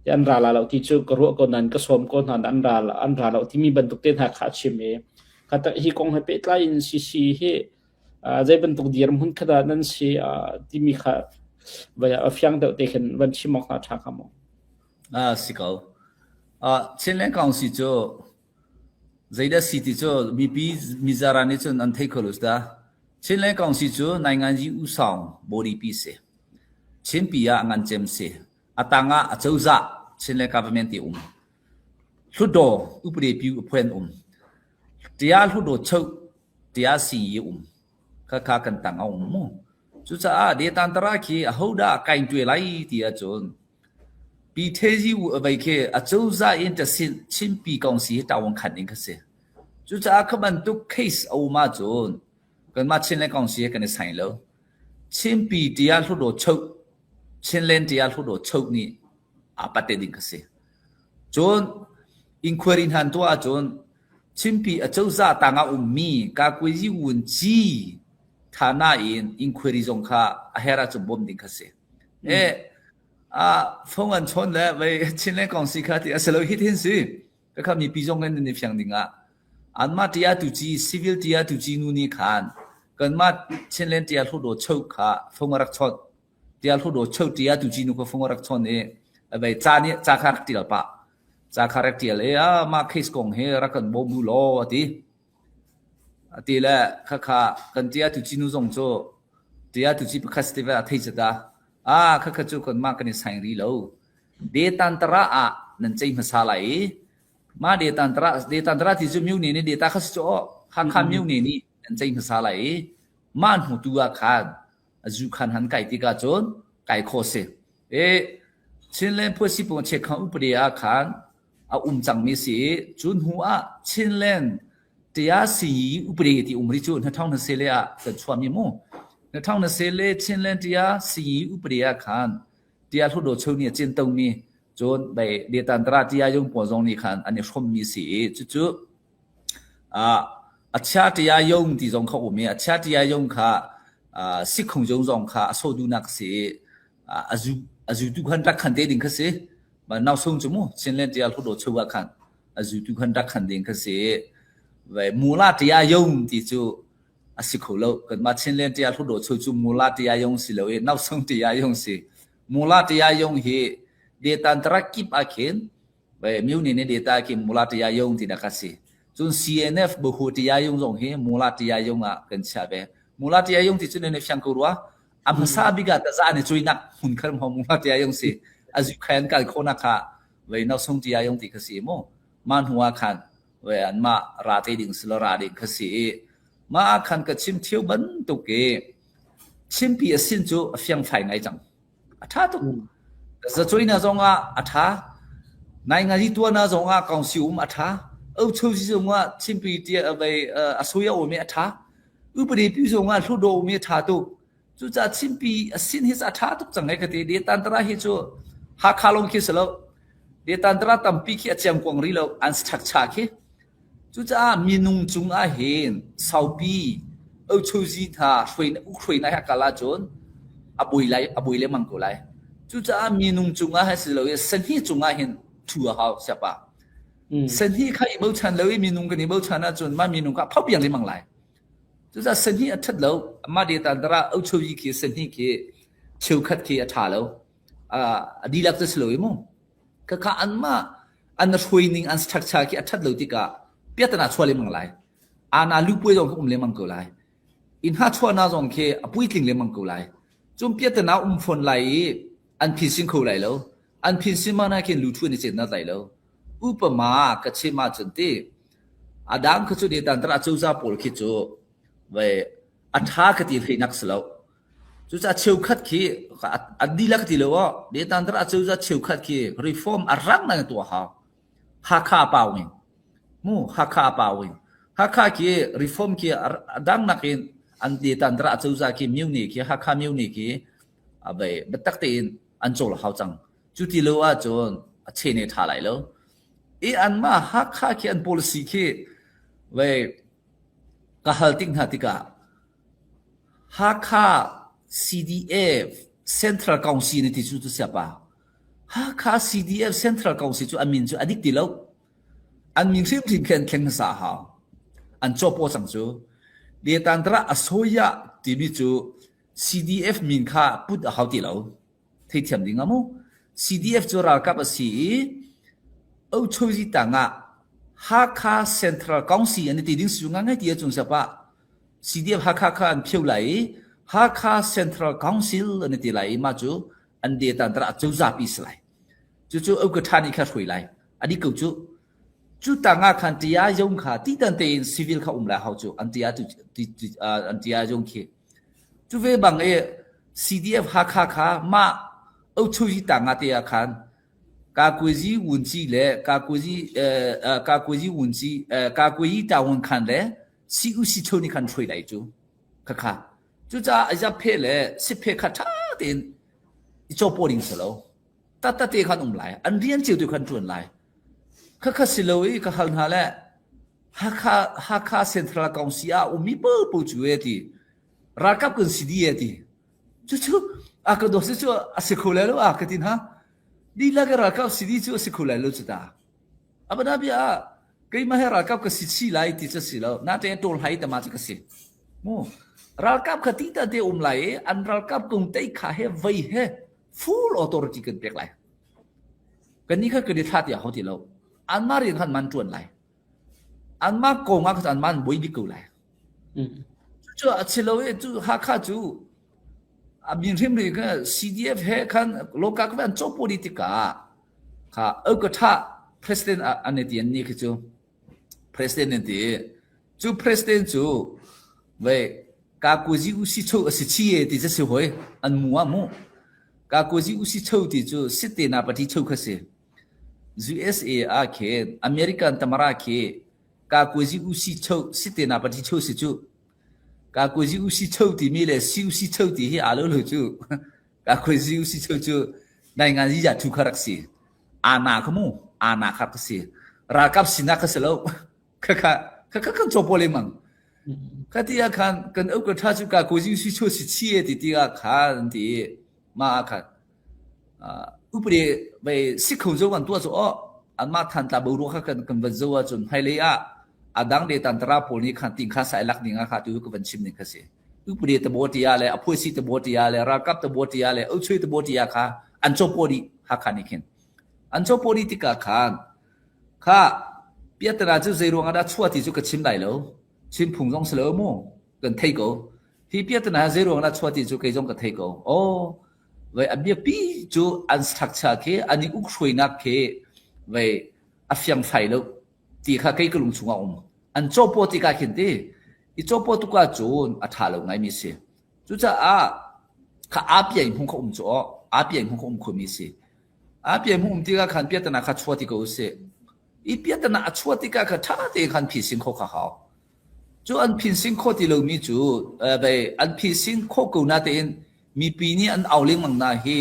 yan ra la lo ti chu ko ro ko nan ka som ko han an ra lo ti mi ban tuk ten ha kha chime kata hi kong ha pe tlai in sisi hi zai bentuk diam hun khada nan si timi kha baya afyang da te khen ban chimok na tha kamo 是个前两讲是就在的 city 就比米扎拉那就安泰克罗斯的前两讲是就那个是乌上玻璃比赛前比啊安检赛当啊就啥前两 government 的出多乌不得比point dia 出多抽 dia 是ka kan tang au mo chu cha de tan tara ki a hoda kain twe lai ti a chon pi the ji wu a bai ke a chou za in ta sin chin pi kong si ta won khan ning ka se chu cha ka ban tu case au ma chon kan ma chin le kong si kan sai lo chin pi dia lu do chou chin len dia lu do chou ni a pa te ding ka se chon inquiry han to a chon chin pi a chou za ta nga mi ka kwe ji wun jiฐานะinquiry จงค่ะเฮราจุบมดิงค่ะสิฟงอันชนแล้วไปชินเล่กองสิค่ะที่สโลฮิตเห็นสิก็ค่ะมีปีจงกันในเพียงดิงอันมาที่อาตุจี civil ที่อาตุจีนู่นนี่ขันกันมาชินเล่ที่อาทุโดโชกค่ะฟงรักชนที่อาทุโดโชกที่อาตุจีนู่นก็ฟงรักชนไปจานี่จาคารักติลปะจาคารักติลมาเคสกงเฮรักกันบ่บูโลที่ตีละค่ะกันที่อาตุจีนู่นจงโจที่อาตุจีประคัสติวะที่จะได้ค่ะจุกันมากันในสังรีโลเดตันตระนั่นใจมาสาไลมาเดตันตระที่จะมิวนี่เดตาคัสโจค่ะมิวนี่นั่นใจมาสาไลมันหูตัวคันจูคันหันไก่ที่กาจนไก่โคเซชินเล่นพวกสิบวันเช็คขังอุปเดียคันจังมีสิจุนหัวชินเล่นที่อาศีอุปเดียที่ริจุนท่องนั่นเสลียกันชวนมีมู่ในท่องนั้นเสเลชินเลนที่อาสีอุปเดียขันที่อาทุโดชาวเนี่ยจินตรงนี้จนไปเดตันตราที่อายงปวดรงนี้ขันอันนี้ชมมีสีจุดอัจฉริยายงที่จงเขาอุเมอัจฉริยายงค่ะสิขงจงค่ะโซดูนักสีอาจุทุกขันรักขันเดดิงค่ะสิมันน่าสงจมูชินเลนที่อาทุโดชาวขันอาจุทุกขันรักขันเดดิงค่ะสิไปมูลาที่อายงที่จูสิขโลกันมาชินเลนที่อาทุโดชจูมูลาที่อายงสิเลยน่าสงที่อายงสิมูลาที่อายงเฮเดตันตรักกิบอาเคนไปมิวนี่เดต้ากิมูลาที่อายงที่นักสิจน CNF บุหูที่อายงจงเฮมูลาที่อายงกันชาเบมูลาที่อายงที่จุนในฟังกูรัวอัมซาบิกาตะซาในจุยนักหุ่นคำของมูลาที่อายงสิอาจุแขนกันโคนักค่ะไปน่าสงที่อายงที่กสิโมมันหัวขันไปอันมาราเตดิงสลราดิงกสิมาคันกับชิมเที่ยวบันตุกชิมปีสินจูเฟียงไฟไงจังท่าตุกจะช่วยน่าจงท่านายงานที่ตัวน่าจงกองสิวมาท่าช่วยจงชิมปีที่ไปสุยาโอเมท่าอุปเดปิจงทุโดโอเมท่าตุจูจะชิมปีสินฮิสท่าตุจังไงกันเดตันตระฮิจูฮักคาลงคิสแล้วเดตันตระตั้มปีขี้เจียมกวงรีแล้วอันสตักชาคีจุจ้ามีนุ่งจุงเห็นสาวปีชูจีท่าช่วยนายฮักกาลาจนบุยเลยมังกุไลจุจ้ามีนุ่งจุงให้สิเลยสันทีจุงเห็นทัวเขาใช่ปะสันทีใครบ่ชันเลยมีนุ่งกันนี่บ่ชันนะจนมามีนุ่งก็พับยังเลยมังไลจุจ้าสันทีอัดแล้วมาเดตันตระชูจีขี้สันทีขี้เชี่ยวขัดขี้ท่าแล้วดีลักจะสิเลยมั้งก็ข้าอันช่วยนิ่งอันสตักชาขี้อัดแล้วที่กะเปียตนาชัวเลยมังไลนาลูกป่วยจงก็เลยมังกุไลอินหาชัวนาจงเคป่วยทิ้งเลยมังกุไลจงเปียตนาฝนไลอันพิสินเขาไลแล้วอันพิสินมานาเคนลูทั่วในเจตนาไลแล้วอุปมากัจเชมาจนตีดังขจุดเดตันตระจูซาปอลคิจูเวอัฐากติให้นักสลาวจูซาเชี่ยวขัดขี้ดีลักติเลวะเดตันตระจูซาเชี่ยวขัดขี้รีฟอร์มรังนั่นตัวฮักข้าเปล่าเองมูฮักข้าเปล่าเองฮักข้าขี้รีฟอร์มขี้ดังนักเองอันเดตันตระจูซาขี้มิวนี่ขี้ฮักข้ามิวนี่ขี้เวบัตักตีนอันโจลเขาจังจุดที่เลวะจนเชนท่าไหลแล้วอันมาฮักข้าขี้อัน policy ขี้เวกะฮัลติงหาติกาฮักข้า CDF Central Council นี่ที่จุดเสียป่ะฮักข้า CDF Central Council จุดอันมินจุดอดีตที่แล้วอันมินซิมทิ้งแข่งสาหาอันจบพอสังจุเดียตันตระอโซยะที่มีจุ CDF มินข้าพูดเอาที่แล้วที่เทียมดิ่งอ่ะมั้ง CDF จรากับสีเอาช่วยต่างฮักคาเซ็นทรัลกองซีอันนี้ติดสิ่งง่ายๆที่จะจงสปะ CDF ฮักคาอันเพียวไหลฮักคาเซ็นทรัลกองซิลอันนี้ติไหลมาจูอันเดียตันตระจูจับอิสไลจู่ๆเอากระทานี่ข้าช่วยไหลอันนี้กูจู่ต่างคันที่ยายงข้าที่ตั้งแต่in civil ข้าไหลเขาจู่อันที่ยาอันที่ยายงขี้จู่เวบังCDF ฮักคาข้ามาเอาช่วยต่างที่ยาคันกากวยจีวุ่นจีเล่กากวยจีวุ่นจีกากวยตาวุ่นคันเล่สิอุสิโชนี่คันช่วยไหลจู่ค่ะจู่จ้าไอ้จ้าเพลเล่สิเพคัดเต็นจบปอดิ้งสโลตัดเตะคันไหลอันเรียนเจียวตัวคันจวนไหลค่ะสิโลอีก็หันหาเล่ฮักคาเซ็นทรัลกองซีอามีเปิดปูจูเอตีรักกับกันซีดีเอตีจู่อากาศดูสิจู่อาศัยคนแล้วอากาศที่ฮะดีลักรักกับซีดีจู่อาศัยคนแล้วจุดาอับนาบีก็ยังไม่ให้รักกับซีซีไลที่จะสิโลน่าจะโดนให้แต่มาจะก็สิโมรักกับที่ตั้งแต่ไหลอันรักกับกงเตยข้าให้ไว้ให้ full authority กันเปียกไหลกันนี้ก็คือท่าที่เขาที่เราอันมาเรียนขันมันจวนไหลอันมาโกงอันมันบวยดิกูไหลจู่อาศัยเราจู่ฮักข้าจู่มีเรื่องเรื่องก็ CDF ให้ขันโลกาก็เป็นจบ politika ค่ะก็ท่า president อันนี้ที่อันนี้คือจู่ president นี่จู่ president จู่เว้กากุจิอุสิโชสิชีเอที่จะสิหวยอันมัวมูกากุจิอุสิโชที่จู่สิเตนาปฏิโชคเส USA อาเคอเมริกันตมราเคกากุจิอุสิโชสิเตนาปฏิโชสิจู่กากุจิอุสิโชที่มีเลยสิอุสิโชที่ให้อาโลโลจู่กากุจิอุสิโชจู่ในงานที่จะทุกขรักษีอาณาขมูอาณาขับกษีรักกับสินักเสลวค่ะจบเลยมั้งข้าที่อาคารกันเอากระทาจุกากุจิสุโชสิชีเอที่อาคารที่มาอาคารอุปเดไปสิขจวันตัวจู่อันมาทันตาบุรุษกันกันวันจู่จนไฮเลยอาดังเดตันตราพอนี้ขันติงข้าสายลักดิ่งอาคารตัวก็วันชิมนึงข้าเสียอุปเดตบวติยาเลยอภัยสิตบวติยาเลยรักกับตบวติยาเลยเอาช่วยตบวติยาค่ะอันจบพอดีฮักขันนี่เห็นอันจบพอดีที่กาขันข้าเปียตนาจู่เจรวงอาดาชัวที่จู่ก็ชิมได้แล้วชิมผงจงสโลโมกันเทโกที่เปียตนาเจรวงอาดชัวที่จู่ก็จงกันเทโกโอ้เว้ยอันเบียปีจู่อันสตรัคเจอร์เคอันนี้อุกช่วยนักเคเว้ยอัฟยังไฟแล้วที่ข้าเคยกลุ่มชงอมอันจบพอที่กาเห็นดีอีจบพอตุกาจูนอัฐาลงไงมิสิจู่จ้าข้าอาเปียงพงเขาจู่อาเปียงพงเขาคนมิสิอาเปียงพงที่กาขันเปียตนาข้าชัวที่ก็อุเสอีเปียตนาชัวที่กาข้าท่าที่ขันพิสิงเขาข้าเขาจู่อันพิสิงเขาที่เรามีจู่ไปอันพิสิงเขากูน่าจะมีปีนี้อันเอาเลี้ยงมังนาฮี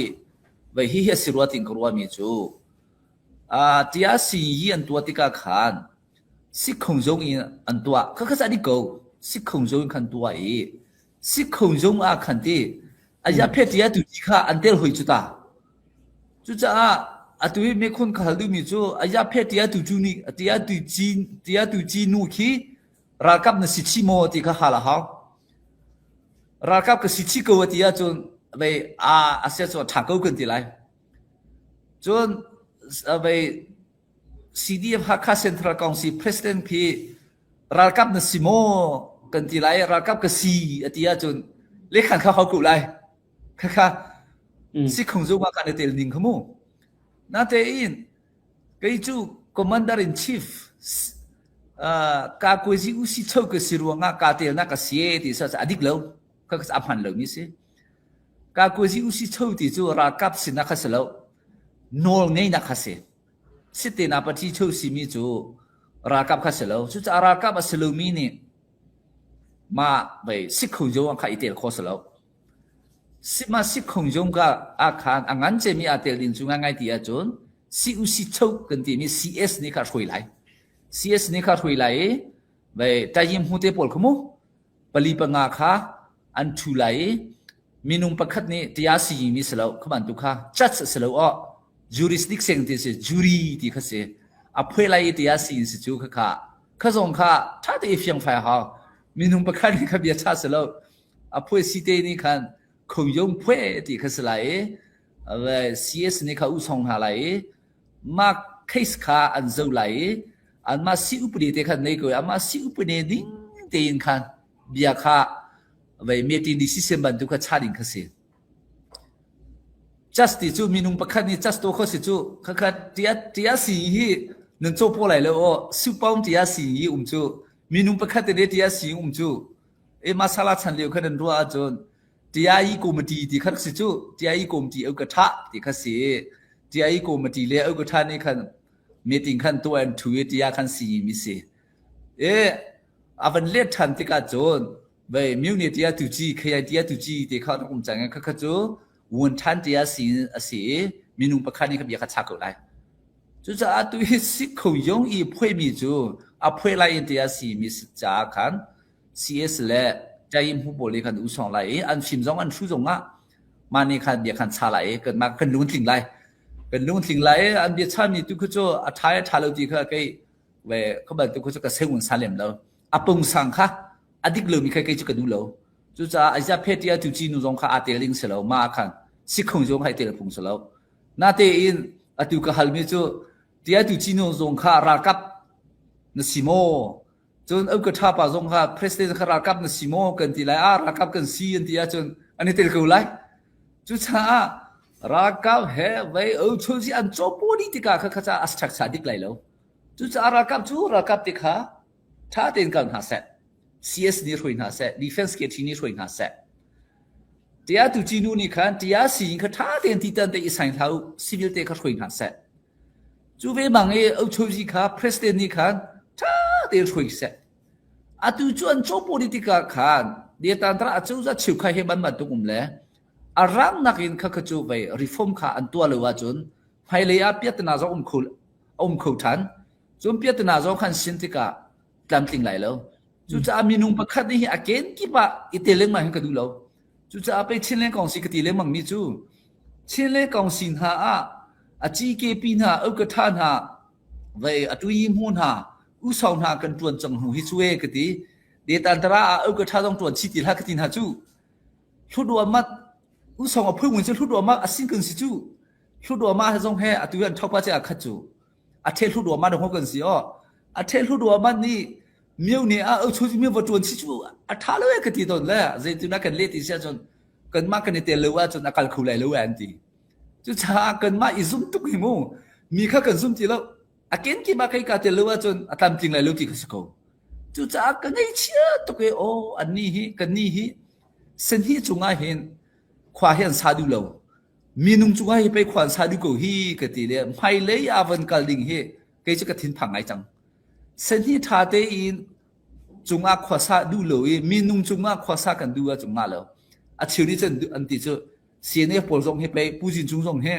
ไปฮีเฮสิรัวติงกรัวมีจู่ที่อาศัยยี่อันตัวที่กาขันสิคงจงอันตัวข้าจะได้กูสิคงจงขันตัวสิคงจงขันที่อาจจะเพื่อที่จะดูจีข้าอันเดียวหุยจุดาจู่จ้าตัวไม่คนข้าดูมีจู่อาจจะเพื่อที่จะดูจูนี่ที่จะดูจีนูคีรักกับนสิชิโมที่ข้าหาละฮะรักกับก็สิชิโกที่จะจนไปอาเซียนส่วนทางกูกันที่ไรจนไปCDF ฮักคาเซ็นทรัลกองซีประธานพี่รักกับนสิโมกันที่ไรรักกับก็ซีที่จะจนเล็กขันเขากูไรค่ะสิคงจะว่ากันเตลนิงขโมนั่นเองก็จู่ Commander in Chiefกาคุยสิอุสิโชกสิรวงกาเตลนักเสียที่สัตอดีกแล้วก็อับหันแล้วนี่สิกาคุยสิอุสิโชที่จู่รักกับสินักเสแล้วโนลไงนักเสียสิเตนาปฏิโชสิมีจู่รักกับเสแล้วจู่จะรักกับเสแล้วมีนี่มาไปสิคงจะว่าเขาเตลโคเสแล้วมาสิคงจงก็อาคารงั้นจะมีอาเตลินจุงง่ายที่อาจนสิอุสิโชกันที่มี CS นี่ก็ช่วยไหล CS นี่ก็ช่วยไหลไปแต่ยิ่งหัวเตปอลขโมปลีปังอาคาอันช่วยไหลมีนุ่มประคัดนี่ที่อาศัยมีสลาวขบันตุค่ะจัดสลาวjurisdiction ที่สิจูรีที่เขาเสียอภัยไหลที่อาศัยสิจูค่ะข้าส่งค่ะถ้าที่เฟียงไฟหามีนุ่มประคัดนี่เขาเบียดชาสลาวอภัยสิเตนี่คันคงยงเพื่อที่เขาสลาย CS นี่เขาอุส่งหาไหลมาเคสคาอันเจ้าไหลอันมาสิอุปเดตคันในก็อันมาสิอุปเดดิ้งเตียนคันเบียคาเมตินดิซิเซมบันตุกะชาดิงคาเซ justice จูมีนุงปะคันนี่ just ตัวเขาสิจูคัดเตียสิฮีนึงโจปอไหลแล้วโอสุปอมเตียสิฮีจูมีนุงปะคันเตเตียสิจูมาซาลาชันเลียวคันรัวจนเตียอีโกมตีที่คัดสิจูเตียอีโกมตีเอากระทะที่คัดสิเตียอีโกมตีเลยเอากระทะนี่คันเมติงคันตัวอันทุยเตียคันสิมิเซอาวันเล็ดทันติกาจนไปมิวเนตียตุจีขยายตียตุจีที่เขาต้องจังงั้นเขาจูวันทันตียสิสิมีนุงปะคันนี่เขาเบียคัดชักเอาได้จูจะอาตุยสิเขายงอีพ่วยมีจูอาพ่วยไล่ตียสิมิสจ้าคันCS และใจยิมผู้บริการอุส่งไหลอันชิมจงอันชูจงมานี่คันเบียคันชาไหลเกิดมากันลุ้นถึงไหลกันลุ้นถึงไหลอันเบียชามีตุกโจอัฐายทาโลดีเขาไกเวเขาบอกตุกโจก็เซวันซาเลมแล้วอปงสังค่ะอดิกเลยมีใครจะกันดูแล้วจุจ้าไอ้เจ้าเพติยาตุจีนุจงค่ะอาเตลิงเสแล้วมาคันสิคงจงให้เตลพงเสแล้วนาเตอินอตุกฮัลมีโจติยาตุจีนุจงค่ะรากับนสิโมจนเอากระทาปะจงค่ะ president คารากับนสิโมกันทีไรรากับกันซีอันที่จนอันนี้เตลกูไลจุดช้ารากับเฮไว้เอาช่วยอันจบ politika ข้าจะอัศจรรย์ดิกไลแล้วจุดช้ารากับติค่ะถ้าเต็นกันหาเสร็จ CS นี่ช่วยหาเสร็จ defense เกทีนี่ช่วยหาเสร็จที่อาตุจีนูนี่คันที่อาสิงค่ะถ้าเต็นที่ตั้งแต่อีสังเท้า civil เตะก็ช่วยหาเสร็จจุดเวมังเอาช่วยค่ะ president นี่คันถ้าเต็นช่วยเสร็จอาตุจวนโจ politika คันเดียตันตระอาจูจะชิวใครให้มันมาตุกุมเลยอารังนักอินข้าขจูไป reform ค่ะอันตัวเลยว่าจนไฮเลียเปียตนาจงคูทันจนเปียตนาจงคันสินติกาตามติงไหลแล้วจุดจะมีนุงประคัดนี่อาเกนกี่ปะอิเตเลงมาให้กันดูแล้วจุดจะไปชินเลงกองสิกติเลงมังมีจูชินเลงกองสินหาอาจีเกปีนหาเอากระทานหาไปอตุยิมหุนหาอุสาวหากันตวนจังหูฮิช่วยกติเดตันตระเอากระทานต้องตวนชิติลากตินหาจูทุดวมัดอุสาวเพิ่งเหมือนจะทุดวมัดอาศินกันสิจูทุดวมัดให้จงให้อตุยันทบปัจจัยขัดจูอาเททุดวมัดของกันสิอาเททุดวมัดนี่มีวเนี่ยเอาช่วยมีวัตถุสิจูอาทาเลวกติตอนแล้วเจตุนักกันเลติเสียจนกันมากันเตลว่าจนอาการคุยเลยอันที่จุดช้ากันมาอิซุมตุกหิมูมีข้ากันซุมทีแล้วอาเกนกี่มาใครกันเตลว่าจนอาตามจริงเลยลูกที่เขาสกจุดช้ากันไอ้เชี่ยตุกโออันนี้ฮิกันนี่ฮิเส้นฮิจุงอาเห็นขวาเห็นซาดูแล้วมีนุ่งจุงอาเห็นไปขวานซาดูกูฮิกติเลยไม่เลยอาวันกัลดิงฮิก็จะกระถิ่นพังไงจังเส้นที่ท่าเตอินจุงอาขวาซาดูเลยมีนุ่งจุงอาขวาซากันดูว่าจุงอาแล้วอาเชียวนี้จะอันที่จะเสียเนี่ยปวดตรงให้ไปผู้จินจุงตรงให้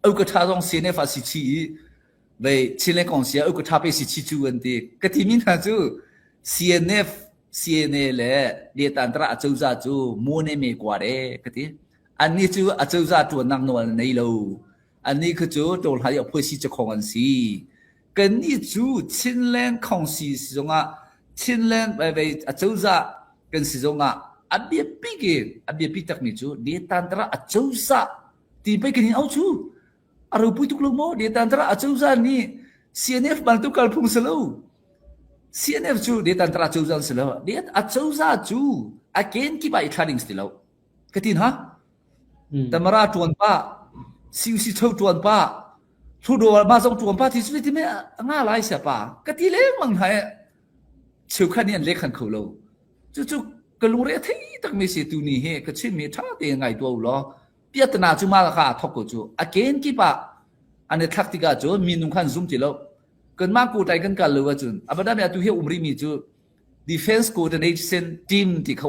เอากระทาตรงเสียเนี่ยฟ้าสิชีไปชิเลกองเสียเอากระทาไปสิชีจูอันที่กติมินหาจูเสียเนี่ยแหละเดียตันตระอาจูจ่าจูโมเนเมกว่าเร่กติอันนี้จูอาจูจ่าตัวนักนวลในโลอันนี้คือจูตัวหายผู้สิจะของอันสีกันนี่จูชินเลนของสีสิจงอ่ะชินเลนไปอาจูจ่ากันสิจงอ่ะอาเบียปีตักนี่จูเดียตันตระอาจูจ่าที่ไปกันนี่เอาจูอารูปุยตุกลงโมเดียตันตระอาจูจ่านี่ CNF บันทุกการพุ่งสโล CNF จูเดียตันตระอาจูจ่าสโลเดียอาจูจ่าจูอาเกนกี่ใบทรานดิ้งสโลกตินฮะแต่มาราจวนป้าซิวซิเท่าจวนป้าทุดวมาส่งจวนป้าที่สุดที่ไม่ง่ายไรเสียป้ากติเล็กมังไทยเชื่อขันยันเล็กขันเขาโลจู่ๆก็ลงเรือที่ตั้งไม่เสียตัวนี้เฮก็เชื่อมีท่าเตียงไงตัวล้อเปียตนาจู่มาค่ะทอกจู่อาเกนกี่ป้าอันนี้ทักติกาจู่มีนุ่งขันซุ่มจีโลกันมากกูใจกันกันเลยว่าจู่อันนั้นตัวเฮอุมริมีจู่ defense coordination team ที่เขา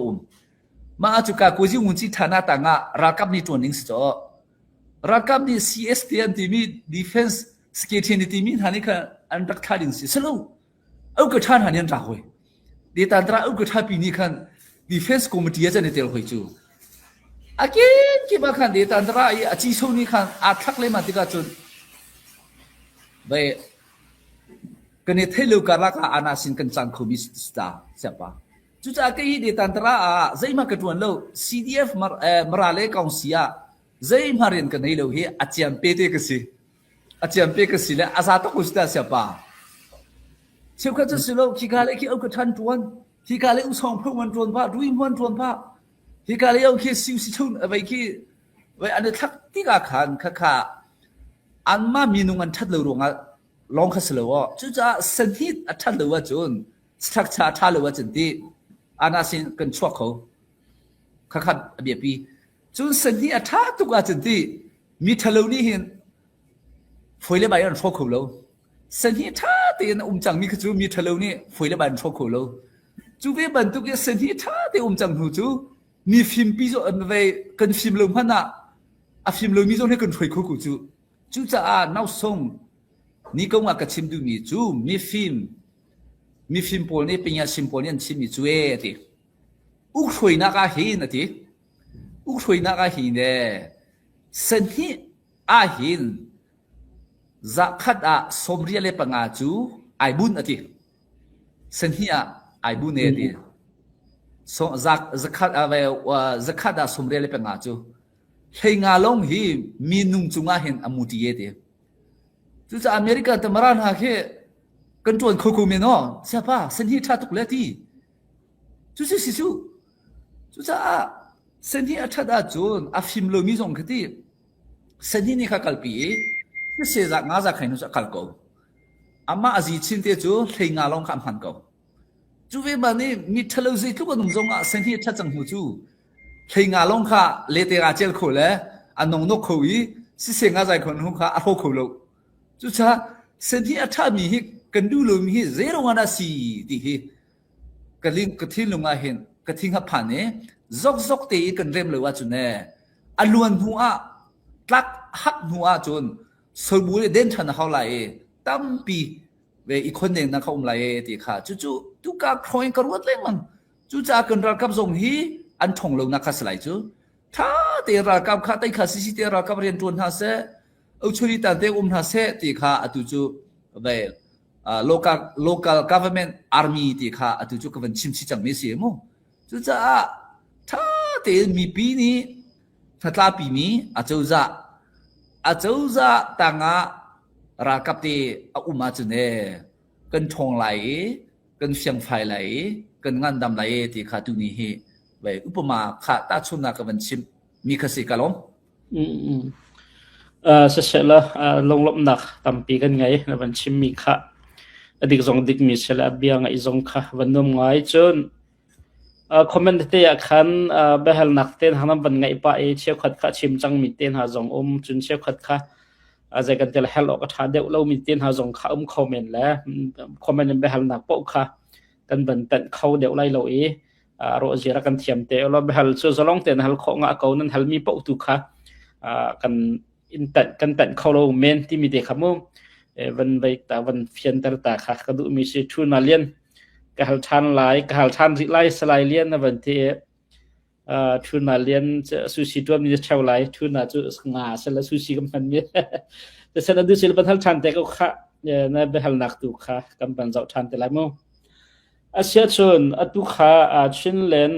มาจุกากูจิงุนจิฐานะต่างๆรักกับนี่ตัวนิ่งสิจ้ะรักกับนี่ CSTN ที่มี defense security ที่มีหันนี่ค่ะอันรักท่าดิ่งสิสโลเอากระท่านหันยันจ่าหวยเดี๋ยวตอนนั้นเอากระท่าปีนี้ค่ะ defense committee จะเนี่ยเตลหวยจู่อาเกนกี่บ้าค่ะเดี๋ยวตอนนั้นไอ้อาชีพนี้ค่ะอาทักเลยมาติกาจุนไปกันเนี่ยเทลูการักอาณาสินกันจังคุมิสตาเสียป่ะจุดอาเกยเดตันตระใจมากระตุ้นแล้ว CDF มาราเลกองเสีย zai marin kan nei lo hi achiam pe te ka si achiam pe ka si la asa to kusta sia pa cheu ka chu lo ki ka le ki au ka than tuan ki ka le u song phung wan tuan pa dui hwan tuan pa ki ka le au ki siu si thun vai ki vai an thak ti ka khan kha kha an ma minung an that lo ronga long kha slo wa chu cha san hi a that lo wa chun structure tha lo wa chen ti ana sin kan chwa kho kha kha bia pi chun san hi a tha tu ka chen ti mi thalo ni hin phoi le bai an chwa kho lo san hi tha te na chang mi kha chu mi thalo ni phoi le bai an chwa kho lo chu ve ban tu ke san hi tha te chang hu chu mi film pi zo an ve kan film lo phana a film lo mi zo ne kan phoi kho ku chu cha a nau song ni ko nga ka chim du mi chu mi film pol ne pinya sim pol ne chim mi chu e ti u khoi na ka hi na ti u khoi na ka hi ne san hi a hin za khat a somria le panga chu ai bun ati san hi a ai bun ne ti so zakat a ve zakat a somria le panga chu thei nga long hi mi nung chunga hin amuti ye ti chu cha america ta maran ha khe kan tuan kho kho me no sia pa san hi tha tuk le ti chu cha san hi a tha da chun a film lo mi jong khati san hi ni kha kalpi se za nga za khainu sa kal ko ama azi chin te chu thei nga long kham han ko chu ve ba ni mi thalo zi ku nong jong a san hi tha chang hu chu thei nga long kha le te ga chel kho le anong no kho yi si se nga zai khon hu kha a ho kho lo chu cha san hi a tha mi hi kan du lo mi hi zero nga da si ti hi kaling kathin lunga hin kathing ha phane zok te kan rem lo wa chu ne aluan hu a tlak hak hu a chun solbu le den than ha lai tampi ve ikon ne na khom lai ti kha chu tu ka khroin ka ruat leng mang chu cha kan ra kap zong hi an thong lo na kha slai chu tha te ra kap kha tai kha si te ra kap rian tun ha se au churi ta te ha se ti kha atu chu ve local government army ti kha atu chu ka van chim chi chang me se mo chu cha tha te mi pi ni tha pi mi a chau za tanga ra kap te a uma chu ne kan thong lai kan siang phai lai kan ngan dam lai ti kha tu ni hi ve upama kha ta chuna ka van chim mi kha se kalom sa sela long lop nak tampi kan ngai na van chim mi kha adik zong dik mi sela bia ngai zong kha van nom ngai chun comment te ya khan behal nak ten hanam ban ngai pa e che khat kha chim chang mi ten ha zong chun che khat kha azai kan tel hel ok tha de lo mi ten ha zong kha comment la comment behal nak po kha kan ban tan khau de lai lo e ro jira kan thiam te lo behal chu zalong ten hal kho nga ko nan hal mi po tu kha kan kan tan khau lo men ti mi de khamo van vai ta van fian tar ta kha ka du mi se thu na lien ka hal than ri lai slai lien na van te thu na lien sushi tuam ni chau lai thu na chu nga sala sushi kam pan mi te sana du sil ban hal than te ko kha na be hal nak tu kha kam ban zau than te lai mo asia chun atu kha chin len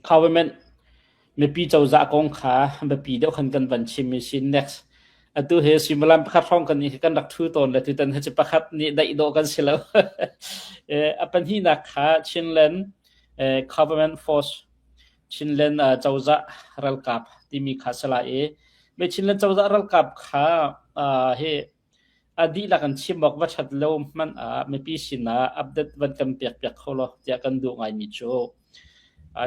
government me pi chau za kong kha be pi deu khan kan ban chim mi sin next atu he simalam pakhat phong kan ni kan rak thu ton la tu tan ha pakhat ni dai do kan silo apan hi na kha chinlen government force chinlen chawza ral kap ti mi kha sala e me chinlen chawza ral kap kha he adi la kan chimok wa that lo man me pi sina update van kam pek kholo ya kan du ngai mi cho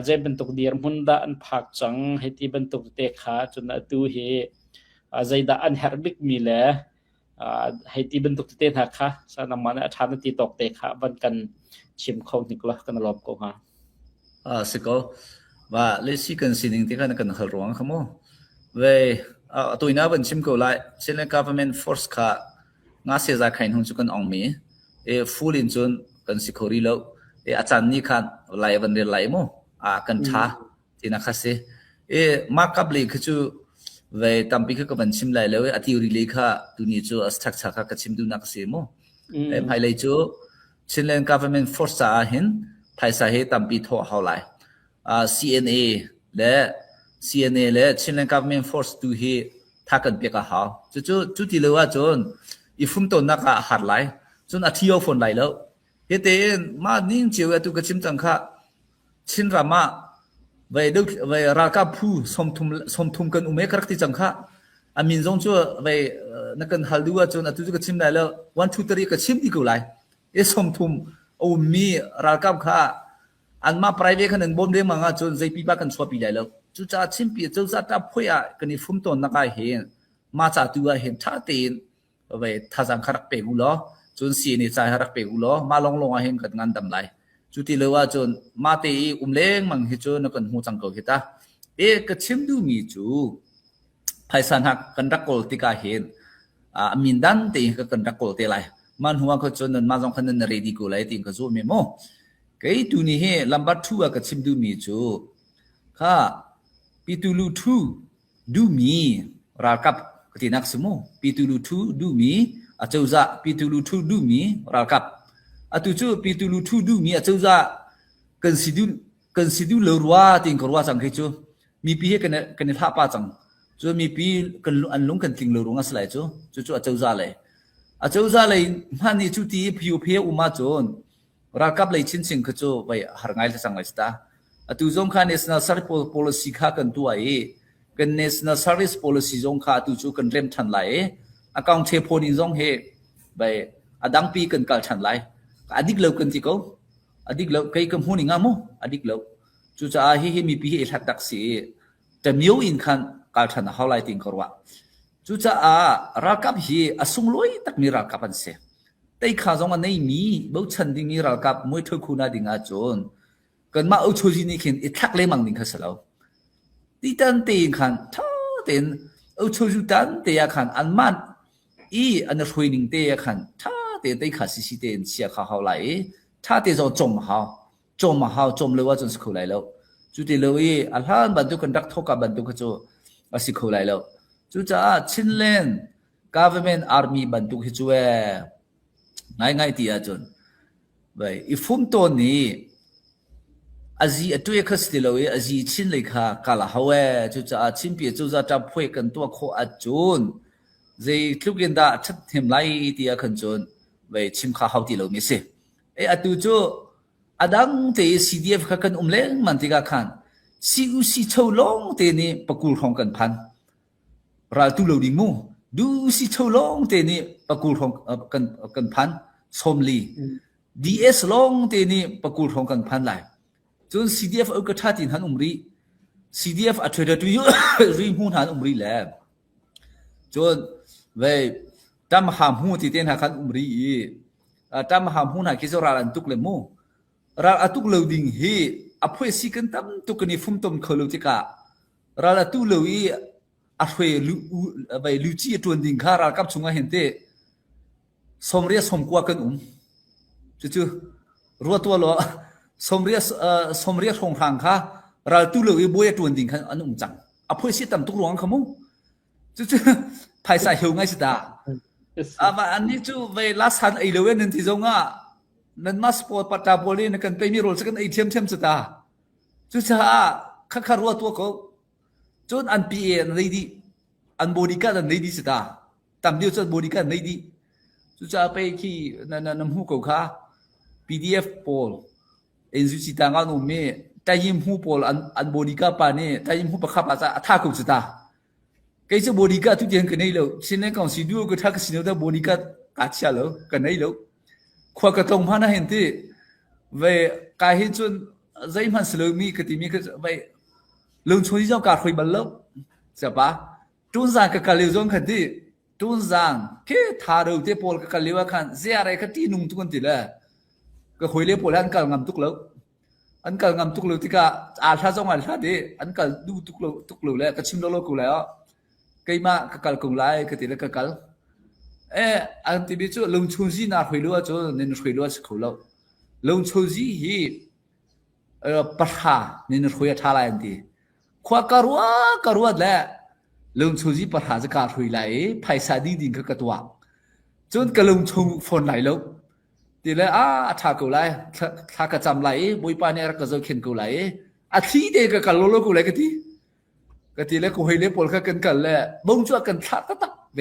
je bentuk dir munda an phak chang heti bentuk te kha chun atu he zaida an herbik mile heti bentuk te tha kha sana mana thana ti tok te kha ban kan chim khau nikla kan lop ko ha siko wa le si kan sining te kan hal rong khamo ve toina ban chim ko lai chile government force kha nga se za khain hung chu kan ong mi full in chun kan sikori lo achan ni khan lai ban re lai mo kan tha tina kha se markup le khu ve tampi kha ban chim lai lo atiuri le kha tu ni chu structure kha ka chim du nak se mo phai le chu chinlen government force sa hin phai sa he tampi tho haw lai CNA le CNA และ Chilean Government Force ดูเฮถ้ากันเปียกะหาจุที่เลยว่าจนอีฟุมต้นนักะหัดไหลจนอาทิโอฝนไหลแล้วเฮเตนมานิ่งเจียวตุกะชิมจังคะชินรามาไว้ดึกไว้รากาผู้สมทุมกันอุเมกรักที่จังคะอามินจงจัวไว้นักกันฮัลดูว่าจนอาตุกะชิมได้แล้ว1 2 3กะชิมดีกูไหลสมทุมอุมีรากาค่ะอันมาไพรเวคันนึงบ่มเรียงมาจนใจปีบากันสวปีได้แล้วจุจะชิมปีจุจะตาพยากันฟุมต้นนักเห็นมาจากตัวเห็นท่าเตีนไว้ท่าจังคารักเปกุลอจนสีนี่ใจคารักเปกุลอมาลงเห็นกันงานดำไหลจุที่เลยว่าจนมาเตอีเล้งมังเฮจนกันหูจังเกาเฮตาก็ชิมดูมีจูภายสันหักกันรักโกลติกาเห็นมินดันเตก็กันรักโกลเตไลมันหัวก็จนนั้นมาจงคันนั้นเรดีกูไลติงก็จูเมโมก็อีตัวนี้เฮลัมบัตทูก็ชิมดูมีจูค่ะปิตูลูทูดูมีรากับกตินักสมุปิตูลูทูดูมีอาเจ้าจะปิตูลูทูดูมีรากับอาตุจูปิตูลูทูดูมีอาเจ้าจะกันสิดูเลรัวติงกรัวจังเฮจูมีปีเฮกันท่าป้าจังจูมีปีกันอันลุงกันติงเลรุงอัสไลจูอาเจ้าจะเลยอาเจ้าจะเลยมันนี่จูตีพิวเพียอุมาจนรากับเลยชินสิงขจูไปหาง่ายจังเลยสตาatu zong kha national service policy kha kan tu ai kan national service policy zong kha tu chu kan rem than lai account the phone zong he bai adang pi kan kal than lai adik lo kan ti ko adik lo kai kam huni nga mo adik lo chu cha hi mi pi he thak dak si ta myo in khan kal than how lai ting korwa chu cha rakap hi asung loi tak mi rakap an se tai kha zong an nei mi bo chan ding ni rakap moi thoi khuna dinga chonกันมาเอาชูจีนี่ขินอีทักเลยมังนิงคัสแล้วที่ตันเตียงขันท่าเตียนเอาชูจูตันเตียขันอันมันอันช่วยนิงเตียขันท่าเตียนได้ขาดสิเตียนเสียข้าวไหลท่าเตียนจะจมหาวจมเลยว่าจนสกุลไหลแล้วจุดที่เลยอันหลังบรรทุกกันรักทกับบรรทุกก็จะสิกุลไหลแล้วจุดจะชินเลน government army บรรทุกให้ช่วยง่ายๆที่อาจารย์ไปอีฟุมตัวนี้azi atui khastiloi azi chin lekha kala hawe chu cha chin pi chu za ta phoi kan to kho achun zai tlugen da that them lai ti a khan chun wei chim kha hauti lo mi se atu chu adang te CDF kha kan umleng man ti ga khan CUC cholong te ni pakul khong kan phan ral tu lo ding mu du si cholong te ni pakul khong kan phan somli DS long te ni pakul khong kan phan laiจน CDF เอากระทาตินหันรี CDF อัตราตัวยุรีมูนหันรีแล้วจนเว้ตามหามหูที่เต้นหันรีตามหามหูน่ะคิดว่าเราตุกเลยมูเราตุกเลยดิ่งเฮอภัยสิกันตั้มตุกนี่ฟุ่มต้มเขาเลยที่กะเราตุกเลยอภัยลุจีตัวดิ่งข้าเรากับชงเห็นเต้สมเรียสมกว่ากันจู่รัวตัวล้อสมเรียทงทางค่ะเราตู้เลยบวยตัวดิ่งขันอันอุ่นจังอภัยสิตั้มตุกหลวงขมุจู่ภายใส่เหี่ยวง่ายสิตาอันนี้จู่เวลาสันไอเลเวนนั่นที่จงนั่นมาสปอร์ตปัตตาโพลีนั่นกันไปมีโรลสักกันไอเทียมสิตาจู่จะข้ารัวตัวเขาจนอันพีเอ็นเลยดีอันบริการอันเลยดีสิตาตั้มเดียวจนบริการเลยดีจู่จะไปที่นั่นหูเขาค่ะ PDF โพลเอ็นซูซิตางานุเมแต่ยิมหูโพลอันบริการปานี่แต่ยิมหูประคับอาจจะท่าเขาสิตาก็จะบริการทุกอย่างกันได้แล้วเช่นนั้นก่อนสิดูก็ท่าก็สิโนได้บริการกัดเชลล์กันได้แล้วขวากระตรงพันนะเห็นที่เวการเห็นจนใจมันสลมีกติมีก็เวลงชนที่เจ้าการคุยบัลลังใช่ปะจุนจางก็การเลี้ยงขันที่จุนจางแค่ท่าเราที่โพลก็การเลี้ยงขันเสียอะไรก็ที่นุ่งทุกคนที่ละก็คุยเลี้ยงโพลอันการงำทุกแล้วอันการงำทุกแล้วที่ก็อาท่าจงอันท่าดีอันการดูทุกแล้วแล้วก็ชิมโลกูแล้วก็มาก็การกุงไล่ก็ที่ละก็การอันที่บิจูลงชุนซีน่าคุยรู้ว่าจูนี่คุยรู้ว่าสกุลแล้วลงชุนซีฮีปะหานี่คุยท่าอะไรอันที่ขวาการัวแล้วลงชุนซีปะหาจะการคุยไหลภายสาดีดิ่งก็ตัวจนก็ลงชุนฝนไหลแล้วทีละท่ากูไหลท่ากระจำไหลบุยปานี่ก็จะเข็นกูไหลที่เด็กก็การโลกูไหลก็ที่ กติแล้วกูให้เลปอลค่ะกันแหละบ่งจัวกันทะตักเ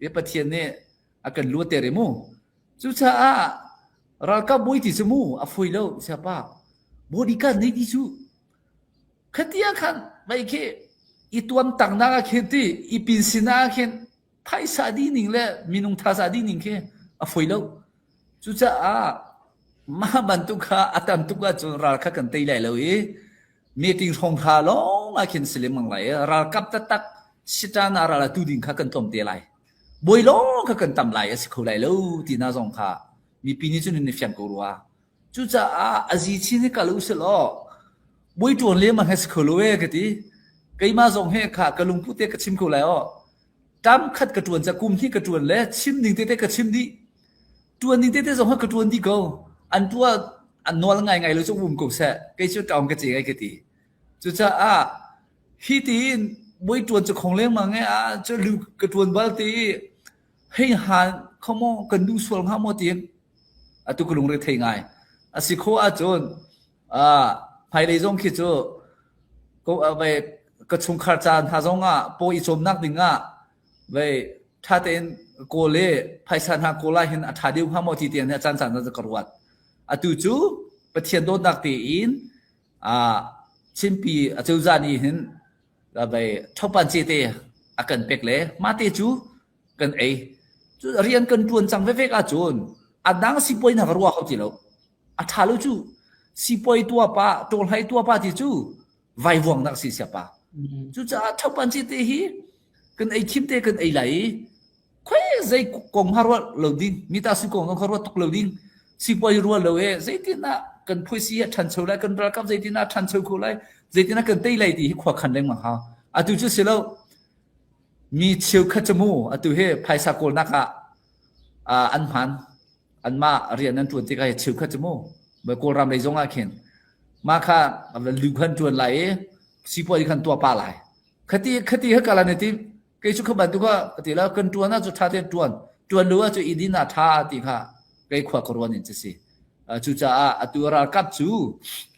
วประเทศนี้อากันลัวเตเรมูจุชาราka boy ti semu afoi lo siapa bodi kan ni disu khatia khan bai ke ituan tangna ka kheti ipin sina khen phai sa di ning le minung tha sa di ning ke afoi lo chucha ma ban tu kha atan tu ka chon ra kha kan tei lai lo meeting thong kha lo ma khen selim mang lai ra kap ta tak sitana ra tu ding kha kan tom te lai boy lo kha kan tam lai as khol lai lo ti na jong khaมีปีนี้จุนในฝั่งกูรัวจุจ้าอาจีชินกัลอุสลอบวยจวนเลี้ยมันให้สกุลเวกติไกมาส่งให้ข้ากะลุงพูเตกะชิมกูแล้วตามคัดกะจวนจะกุมที่กะจวนและชิมนิ่งเตกะชิมดิจวนนิ่งเตส่งให้กะจวนดิกูอันตัวอันนวลไงเลยจะวุ่มกูแซ่ไกชุดตอมกะจิไงกะติจุจ้าฮีตีนบวยจวนจะของเลี้ยงมาไงจะลูกะจวนบัลติให้หานเขามองกันดูสวงหาโมเตียงatu kulung re thei ngai asikho a chon phai le jong khi chu ko ave ka chung khar chan ha zonga po I chom nak dinga ve tha ten ko le phai san ha ko la hin atha diu ha mo ti tian ne chan chan na karwat atu chu pathian do dak ti in chimpi achau za ni hin la ve thopan chi te akan pek le ma te chu kan ei chu rian kan tuan chang ve vek a chon adang sipoi na garwa kho tilo athalo chu sipoi tua pa tol hai tua pa ti chu vai wang nak si siapa chu cha thopan chi te hi kan ai khim te kan ai lai khoi zai kong harwa loading mita su kong harwa tok loading sipoi ruwa loe zai ti na kan phoi si than chho lai kan ra kap zai ti na than chho kho lai zai ti na kan tei lai ti khwa khan leng ma ha atu chu selo mi chiu khachamu atu he phaisa kol naka an phanอันมาเรียนนั้นจวนที่ก็ชิวขึ้นจมูกเมื่อโกรำในจงอาเข็นมาค่ะมันลืมขันจวนไหลสิปอยขันตัวปลาไหลคดีให้การในที่เกี่ยวกับบันทุกข์คดีแล้วกันจวนน่าจะท่าเทียนจวนรู้ว่าจะอินดีน่าท่าที่ค่ะเกี่ยวกับกรณีนี้สิจุจ้าตัวรากับจู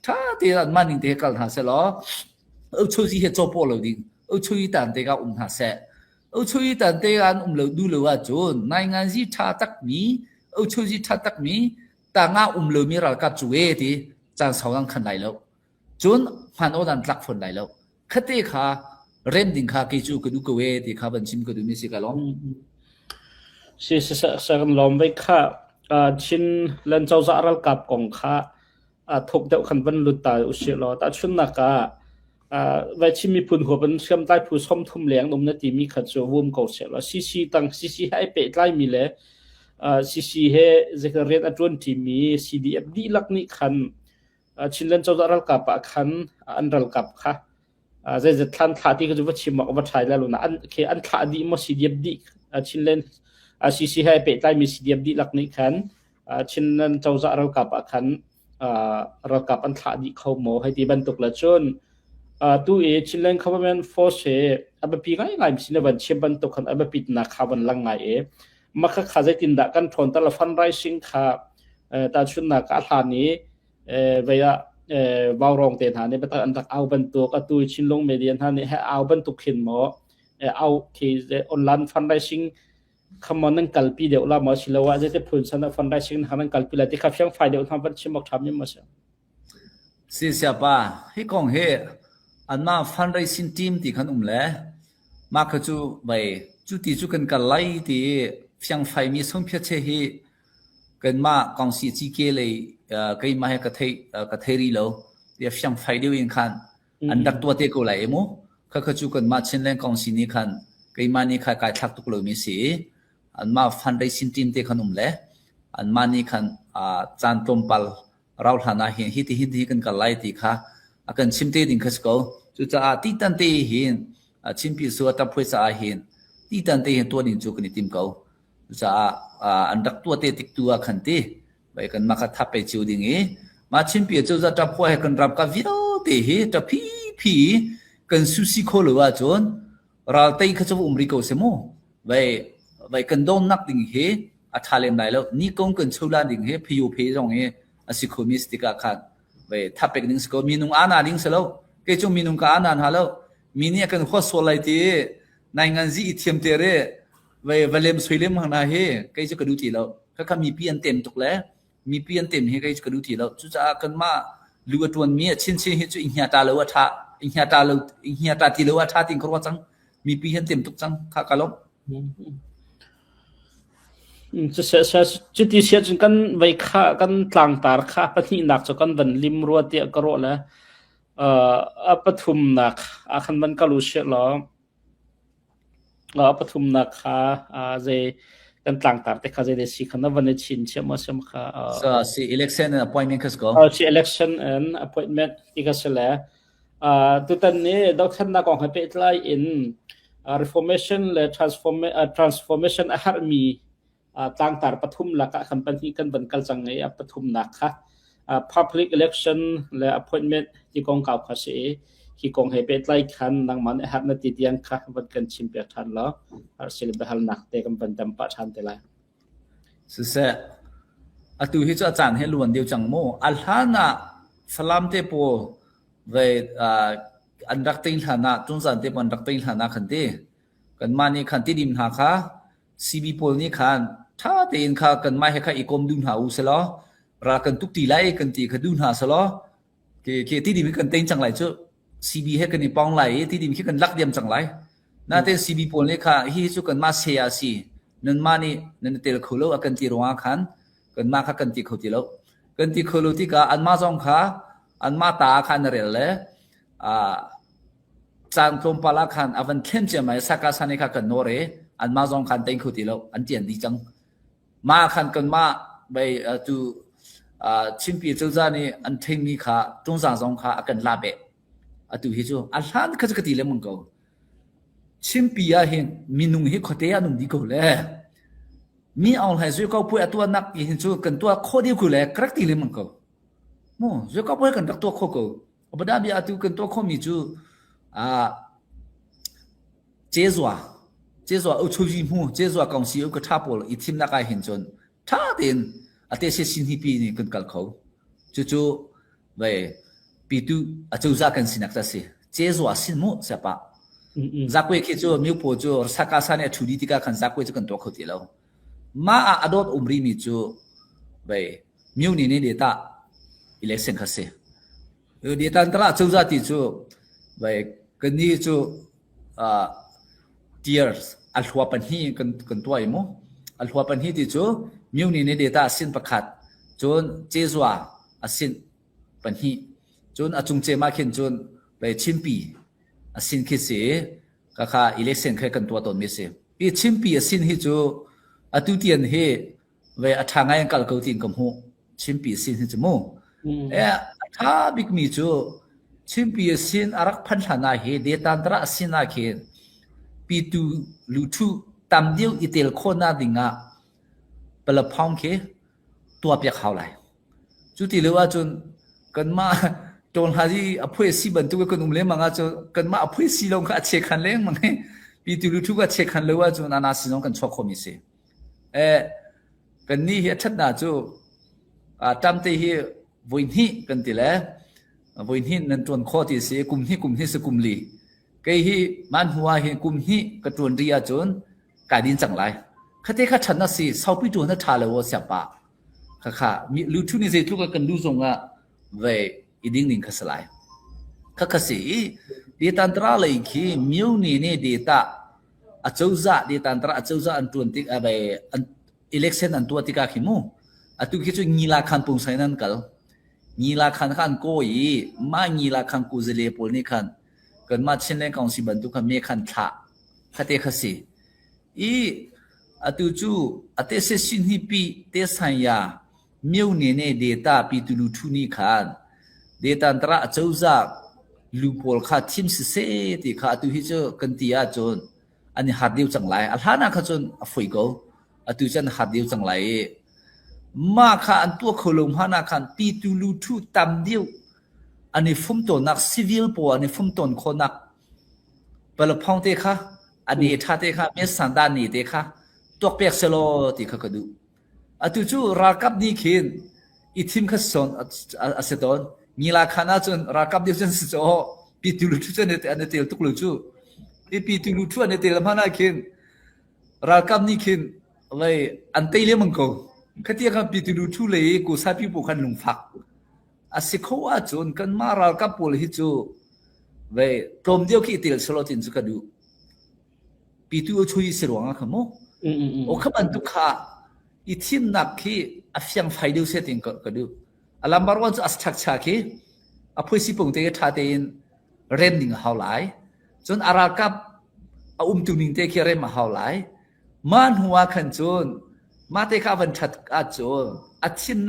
ท่าที่อันมันนิ่งที่ให้การหาเสร็จแล้วช่วยที่ให้จบพอเราดิ้งช่วยตันที่ก็หาเสร็จช่วยตันที่การเราดูเลยว่าจวนในงานที่ท่าตักมีช่วยที่ทัดตักมีแต่ง่าเลมีรากับจุเอที่จานสาวนั้นขันไหลแล้วจนพันโอดันลักฝนไหลแล้วคดีค่ะเริ่มดิ่งค่ะกิจูกดูกเวที่ค่ะบัญชีมกดูมิสิกาล้อมสิสักล้อมไว้ค่ะชินเล่นเจ้าจะรัลกับกองค่ะทุกเด็กขันบันลุตตาอุศิลแต่ชุนนักไว้ชิมีพุ่นหัวเป็นเชื่อมใต้ผู้ส้มทุ่มเลี้ยงนมนาทีมีขัดโจวุมเก่าเสียแล้วซีตั้งซีให้เปิดไล่มีเลยซีเฮจะเรียนอัจฉริยะมี CDF ดีลักนี่ขันชินเลนเจ้าจะรัลกับขันอันรัลกับค่ะจะทันท่าที่ก็จะว่าชิมออกมาใช้แล้วนะอันท่าดีมั้ง CDF ดีชินเลนซีให้เปิดไล่มี CDF ดีลักนี่ขันชินเลนเจ้าจะรัลกับขันรัลกับอันท่าดีเขาโมให้ที่บรรทุกละจนตัวชินเลนเขาเป็นโฟร์เช่อับปีง่ายๆมิสินะวันเชื่อบรรทุกขันอับปีนักข่าววันลังไงมักข้าจะตินดักกันทนตลอดฟันไรซิงค่ะแต่ชุดนักอาหารนี้เวลาบาวรองเตนหานี่เป็นอันดักเอาบรรทุกก็ตัวชินลงเมียนหานี่ให้เอาบรรทุกขึ้นมาเอาที่ออนไลน์ฟันไรซิงคำมันนั่งกัลปีเดียวละมาชิลว่าจะได้ผลสนับฟันไรซิงหานั่งกัลปีละที่ขับเชียงไฟเดียวทำเป็นชิมอกทำยังมาเสียสิเสียป่ะให้กองเฮอันมาฟันไรซิงทีมที่ขันเล่มาขจูไปจุดที่จุกันกันไล่ที่相反มีส่งเพียเชฮีกันมากองสีจีเกเลยก็มาให้กระเทรีแล้วเดี๋ยว相反เดียวยังคันอันดักตัวเตะกูไหลมั้งก็จูกันมาเช่นเล่นกองสีนี้คันก็มานี่ค่ะการทักตุกเลยมีสิอันมาฟันได้สินทีมเตะขนมเล่อันมานี่คันจานต้มปัลเราฐานะเห็นฮิตกันกันไล่ตีค่ะกันชิมเตะดิ่งคัสก็จุดจะตีตันเตะเห็นชิมพิสูจน์ตับเพื่อจะเห็นตีตันเตะเห็นตัวดิ่งจูกันในทีมเขาจะอันดักตัวเตติกตัวขันตีไปกันมาคัดทับไปจิวดิ่งมาชิมเปียเจ้าจะจับพวกให้กันรับกับวิโรเตะจะพีกันสุสิโคหรือว่าจนเราเตะเขาจะอุ้มริโกเสมอไปกันโดนนักดิ่งอัฐาเลนได้แล้วนี่กงกันชูลาดิ่งพิวเพยรงสิโคมิสติกาขันไปทับไปดิ่งสกมีนุ่งอานาดิ่งเสแล้วเกจงมีนุ่งกาอานาฮัลโหล มีเนี่ยกันข้อสวลไลตีในงานจีเทียมเตเรเวเลมสวยเลมหางนาเฮใครจะกระดูทีแล้วถ้ามีเปียนเต็มตุกแล้วมีเปียนเต็มเฮใครจะกระดูทีแล้วจุจะกันมาลูกตัวมีชินเฮจุอินเฮียตาเลวะทาอินเฮียตาติเลวะทาติงครัวจังมีเปียนเต็มตุกจังค่ะกะลบจุดที่เสียจนกันไว้ค่ากันตางตาค่าปฏิหนักจนกันวันลิมรัวเตียกระโดแล้วปฐุมนักคันมันก็รู้เสียแล้วปฐุมนักเจกันตางตาแต่เขาจะได้สิคันวันนี้ชินเชื่อมาเชื่อมาสิ election appointment คัสก็สิ election and appointment ที่ก็เสร็จแล้วตัวตอนนี้ดร.นักของให้ไปไล่ in reformation และ transformation อาหารมีต่างตาปฐุมหลักคันเป็นที่กันบรรกัลจังไงปฐุมนักค่ะpublic election และ appointment ที่กองเก่าค่ะสิที่กองให้ไปไล่คันนังมันอาหารนาทีเดียงค่ะวันกันชิมเปียทันแล้วสิริบหัลนักแต่กันบรรดาปะทันแต่ละสุดเสียตูที่จะอาจารย์ให้ล้วนเดียวจังโมอัลฮานะสลามเตโปเวอันรักติงฐานะจุนสันเตปอันรักติงฐานะขันเตกันมานี่ขันที่ดิมหาค่ะซีบีโพลนี่ขันถ้าเตียนค่ะกันไม่ให้ค่ะอีกอมดุนหาอุสละรากันทุกตีไล่กันตีขดุนหาสละเกที่ดิมกันเต็งจังไรจุซีบีให้กันนี่ปองไหลที่ดิมให้กันลักเดียมจังไรน่าเตซีบีโพลนี่ค่ะที่จุกันมาเสียสีนั่นมานี่นั่นเตลคุโลกันตีรวงขันกันมาค่ะกันตีเขาตีโลกันตีคุโลที่ค่ะอันมาจงค่ะอันมาตาขันเรลเลยจางตรงปลาขันอวันเข้มเจมัยสักการสันนิค่ะกันโนเรอันมาจงขันเต็งเขาตีโลอันเจียนดีจังมาขันกันมาไปตูชิมปีเจ้าจานี่อันเทงนี่ค่ะจงสางจงค่ะกันลาเบตูฮิจูอัลฮันก็จะกตีเลมังก็ชิมปีอะเห็นมีนุ่งเห็นขดเตียนุ่งดีก็เลยมีเอาให้ช่วยเขาพูดตัวนักเห็นช่วยกันตัวโคเดียวก็เลยกระตีเลมังก็โม่ช่วยเขาพูดกันตัวโคก็อบดาบีอาตูกันตัวโคมีจูเจซัวเอาชูจิมูเจซัวกองซีเอาก็ทับปอลอีทีมนักไอเห็นจนถ้าเดินอาเตเชสินฮิปีนี่กันกัลเขาจู่ๆไปปีตูอาจูซากันสินักจะสิเจซัวสินมูเสียปะจากเวคิดจู่มิวโปจู่สักการสันเนี่ยชูดีติกากันจากเวจะกันตัวเขาตีแล้วมาอดอดอุมรีมีจู่ไปมิวนี่เดต้าอิเล็กชันคัสเซเดต้าตระจูซาติจู่ไปกันนี่จู่tears อัลหัวปัญหีกันตัวอีโมอัลหัวปัญหีที่จู่มิวนี่เดต้าสินประคัดจนเจซัวสินปัญหีจนอาจุงเจมาเข็นจนไปชิมปีสินคิดเสียก็ค่ะอิเล็กชันแค่กันตัวตนไม่เสียปีชิมปีสินที่จู่ตุเตียนเฮเวอทางไงกัลเขาติงกับหูชิมปีสินที่จู่โมถ้าบิ๊กมีจู่ชิมปีสินอารักพันธนาเฮเดตันตระสินนาเคนปีตูลูทูตามเดียวอิเตลโคนาดิงะเปลพองเคตัวเปียกเขาไหลจุดที่เรียกว่าจนกันมาจนหาที่อภัยสีบรรทุกกันนุ่มเลี้ยงมังอาจจะกันมาอภัยสีลงก็เช็คคันเลี้ยงมังปีตูลูทูก็เช็คคันเลยว่าจนนาสีน้องกันชอบคอมิเซกันนี่เห็นชัดนะจู่จำที่เห็นวันนี้กันทีละวันนี้นั่นจนข้อที่เสียกลุ่มนี้สกุมลีก็เห็นมันหัวเห็นกลุ่มนี้ก็จนเรียจนการดินจังไรข้าเจ้าฉันน่ะสิชาวพิจูนั่นทาเลวเสียปะข้ามีลูกทุนี่สิลูกกันดูทรงอ่ะเวอีดิ้งนิ่งข้าสลายข้าสิเดตันตราเลยคีมิวนี่เนี่ยเดต้าอาจจะเดตันตราอาจจะอันตัวที่ไปอิเล็กชันอันตัวที่ก้าขิมูตุคิดว่างีลาคันปุ่งใส่นั่นกันงีลาคันขันโกยมางีลาคันกูเจเลปอลนี่คันกันมาเช่นเล่นของสิบันทุกคนเมคันท่าข้าเตะข้าสิตุจูเตเซชินฮิปีเตสัญญามิวเนี่ยเดต้าปีตุลูทูนี่คันเดตันตระเจ้าจะลูปอลข้าทีมเสติข้าตุฮิจกันตีอาจนอันนี้หัดเดียวจังไรอัลฮานะข้าจนฝอยกูตุจันหัดเดียวจังไรมาข้าอันตัวขลุ่มฮานาคันปีตุลูทูตามเดียวอันนี้ฟุ่มต้นนักซิวิลปออันนี้ฟุ่มต้นคนนักเปล่าพองเตะค่ะอันนี้ท่าเตะค่ะเมสสันดานี่เตะค่ะตัวเปียกเซโลติข้าก็ดูตุจูรักกับนี่เขียนอีทีมข้าสอนอาเซตอนงีลาคานาจนรักกับเดียวจนสุดโอ pitulu tu ane tel tuk lu chu e pitulu tu ane tel mana kin rakam ni kin lai antai le mangko khatia ka pitulu tu le ko sapi pu khan lung phak asikho a chon kan mara ka pol hi chu ve tom dio ki tel solotin chu ka du pitu chui sirwanga khamo o khaban tu kha I team nak ki afyang faidu setting ka du alambar wan as chak cha ki apoi si pung te tha te in rending how lai chon arakap tuning te ki rem how lai man huwa khan chon ma te kha van that a chon a thin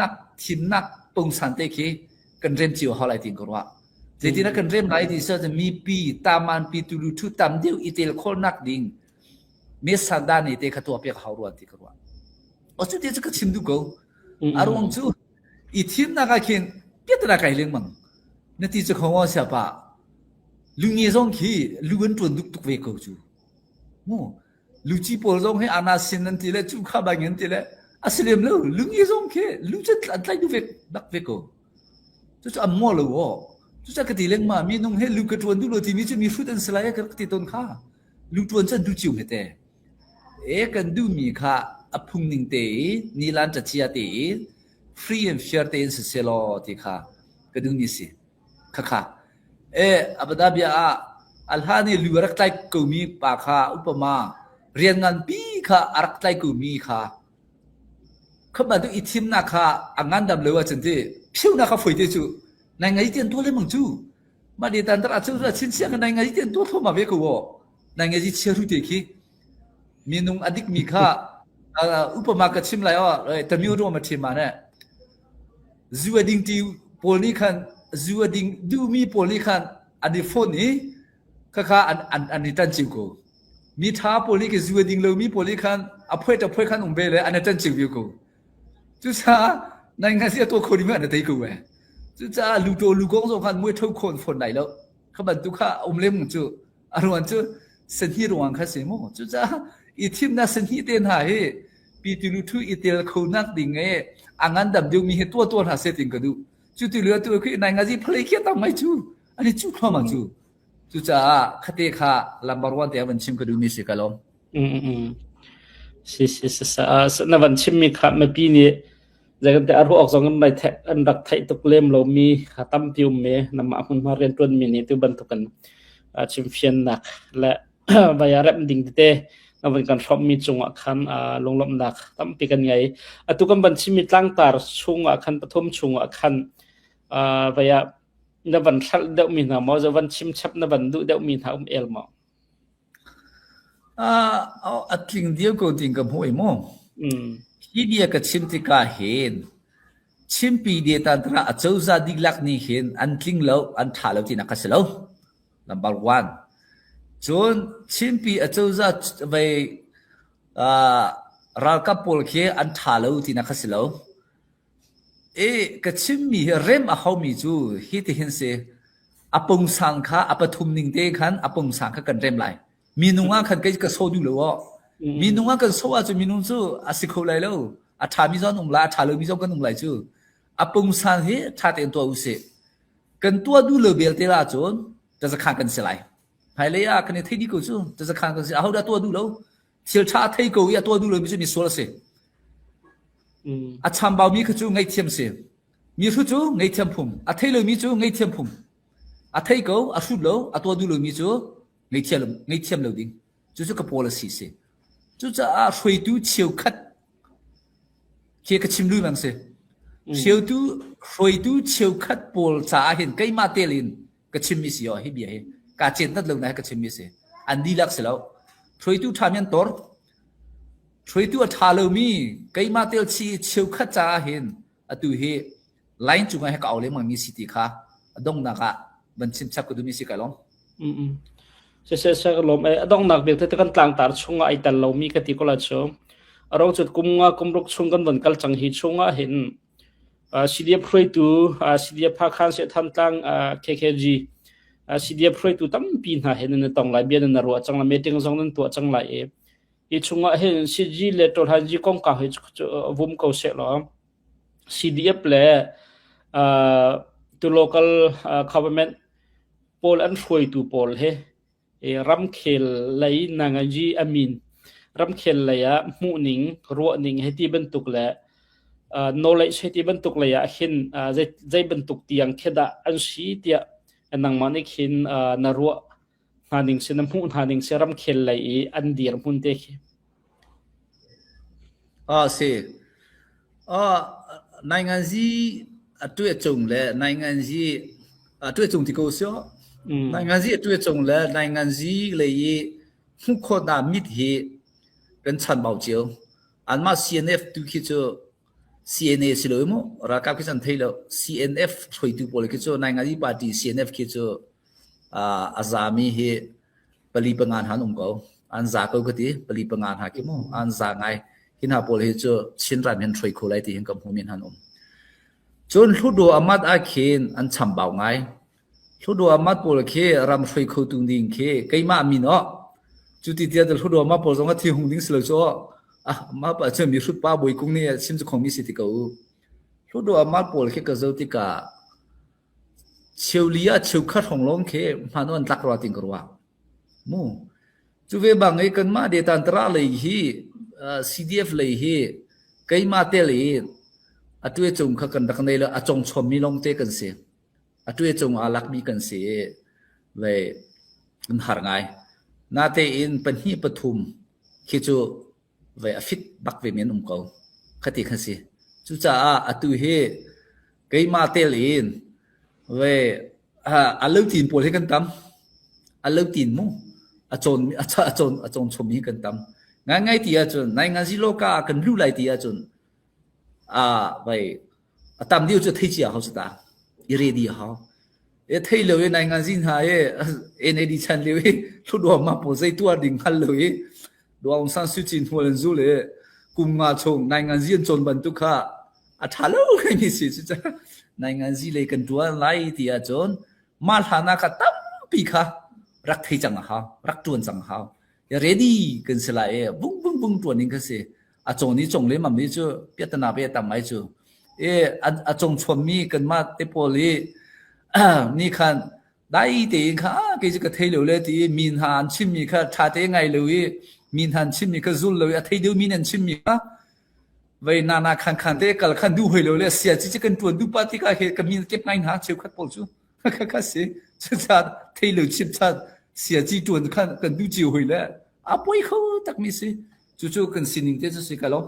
nak pung san te ki kan rem chiu how lai ting ko wa jetina kan rem lai di sa mi pi taman pi tu lu thu tam deu itel khol nak ding me sanda ni te kha to pe how ro ti ko wa o chu te chu ka chim du ko arong chu I team na ka kin piet na kai leng mang na ti chu khong sia pa lu ngi zong ki lu wen tun duk tuk ve ko chu mo lu chi pol zong he ana sin nan ti le chu kha ba ngin ti le aslem lo lu ngi zong ke lu chet atlai du ve dak ve ko chu chu am mo lo wo chu cha ka ti leng ma mi nong he lu ka tun du lo ti mi chu mi fu dan sla ya ka ti ton kha lu tun cha du chiu he te e kan du mi kha apung ning te ni lan cha chia te free and fair te se selo ti kha kadung ni si kha abadabia alhani luarak tai ko mi pa kha upama rian ngan pi kha arak tai ko mi kha khaba du itim na kha angan dam lewa chente phiu na kha foi te chu nai ngai tien to le mang chu ma de tan tra chu ra chin sia nai ngai tien to tho ma ve ko wo nai ngai ji che ru te ki minung adik mi kha upama ka chim lai tamil ro ma thim ma ne zuading ti poli khan zuading du mi poli khan ani phone ni kha an tan chiu ko mi tha poli ke zuading lo mi poli khan aphoi ta phoi khan umbe le an tan chiu ko chu sa nai nga sia to khori ma na dai ko we chu cha lu to lu gong so khan moi thau khon phone nai lo khaban tu kha umlem chu arwan chu sen hi rwang kha se mo chu cha I team na sen hi ten ha he pi tu lu thu itel khonak ding e angan dam du mi he to ha setting ka du chu tu lu tu khi nai nga ji play kya tam mai chu ani chu khwa ma chu chu cha khate kha number 1 te ban chim ka du mi se ka lo si na ban chim mi kha ma pi ni jagan te aru ok jong an lai the an rak thai tuk lem lo mi khatam piu me nama hun ma ren tun mi ni tu ban tu kan chim fian nak la ba ya rap ding te na ban kan shop mi chunga khan longlom nak tam pi kan ngai atu kan ban chimi tlang tar chunga khan pathom chunga khan ba ya na ban thal deu mi na mo ban chim chap na ban du deu mi na el mo atling dio ko ting kam hoi mo hi dia ka chim ti ka hen chim pi dia tan tra achau za diglak ni hen an tling lo an thalo ti na ka selo number 1 chon chimpi achauza vai ralka polkhe an thalo tina khasilo e kachimmi rem a homi chu hi ti hin se apung sang kha apathum ning te khan apung sang kha kan rem lai minunga khan kai ka so du lo minunga kan so a chu minung chu asikho lai lo a thami zon umla thalo mi zon kan umlai chu apung sang he tha te to u se kan to du lo bel te la chon ta sa khan kan se lai hai le ya kan thei di ko chu ta sa khan kan se a ho da to du lo sil tha thei ko ya to du lo mi chu mi so la se a cham bao mi kha chu ngai thiam se mi thu chu ngai thiam phum a thei lo mi chu ngai thiam phum a thei ko a su lo a to du lo mi chu ngai thiam lo ding chu chu ka policy se chu cha a hroi tu chiu khat ke ka chim lu mang se chiu tu hroi tu chiu khat pol cha hin kai ma telin ka chim mi si yo hi bia he ka chen tat lo na ka chim mi se an di lak se lo hroi tu thamian tor hroi tu a tha lo mi kai ma tel chi chiu khat cha hin atu he line chu nga he ka aule mang mi city kha adong na ka ban chim chap ko du mi si ka long se lom adong nak bek te kan tlang tar chunga ai tal lo mi ka ti ko la cho arong chut kumnga kumruk chung kan ban kal chang hi chunga hin cdf hroi tu cdf pha khan se tham tang kkg cdf hroi tu tam pin ha hen na tong lai bian na ro chang la meeting zong nan tu chang lai e chunga hen cg le tor ha ji kong ka he vum ko se lo cdf le to local government pol an hroi tu pol he ram khel lai nangaji amin ram khel laya mu ning ro ning heti bentuk la knowledge heti bentuk laya hin zai bentuk tiang kheda an si tia anang manik hin na ro haning sinam hu haning seram khel lai an dir mun te khi se nai ngan ji atue chung le nai ngan ji atue chung ti ko syo nai ngan ji atue chung le nai ngan ji le yi hu kho da mit hi kan chan bao jiu an ma CNF tu ki cho CNA si lo mo ra ka ki san thei lo CNF throi tu pol ki cho nai ngan ji party CNF ki cho azami hi pali pangan han ko an za ko ti pali pangan ha ki mo an za ngai hina pol hi cho chin ran hen throi kho lai ti hin kam hu min han chon thudo amat a khin an cham baw ngai thudo amat pol khe ram throi kho tung ding khe keima mi no chu ti tia dal thudo amat pol zonga thi hung ding slo cho ma pa che mi rut pa boi kung ne sim chu khong mi si ti ko thudo amat pol khe ka zo ti ka cheulia cheu khat hong long khe manon tak ro ting korwa mu chu ve bang ei kan ma de tan tra le hi CDF le hi keima te le atue chung kha kan dak nei la achong chom mi long te kan se atue chung alak mi kan se ve an har ngai na te in pan hi pathum khi chu ve afit bak ve men ko khati khasi chu cha atu he keima te lin ve alu tin pol he kan tam alu tin mu achon chom mi kan tam ngai ti a chun nai ngan ji loka kan lu lai ti a chun vậy tam điều cho thấy chỉ hao ta ready hao e thấy lâu này ngang zin ha e này đi chan lâu lúc đó mà bộ dây tua đỉnh hal lâu đó ông sang suy chín hồ lần du lệ cùng ngà chồng này ngang zin chọn bận tu kha thà lâu cái gì xí chứ này ngang zin lấy cần tua lại thì chọn mà thà cả tắm pi kha rắc thấy chẳng hao rắc tuần chẳng hao ready cần sẽ lại bung tuần những cái gì chong ni chong le mam ni chu piatana be tam mai chu chong chom mi kan ma te poli ni khan dai te kha ke ji ka thei lo le ti min han chim mi kha tha te ngai lo yi min han chim mi kha zul lo ya thei du min an chim mi ka vai na khan te kal khan du hoi lo le sia chi kan tuan du pa ti ka he ka min kep ngai na cheu khat pol chu ka se cha thei lo chip cha sia chi tuan khan kan du chi hoi le poi kho tak mi se chu kan sining te chu se ka lo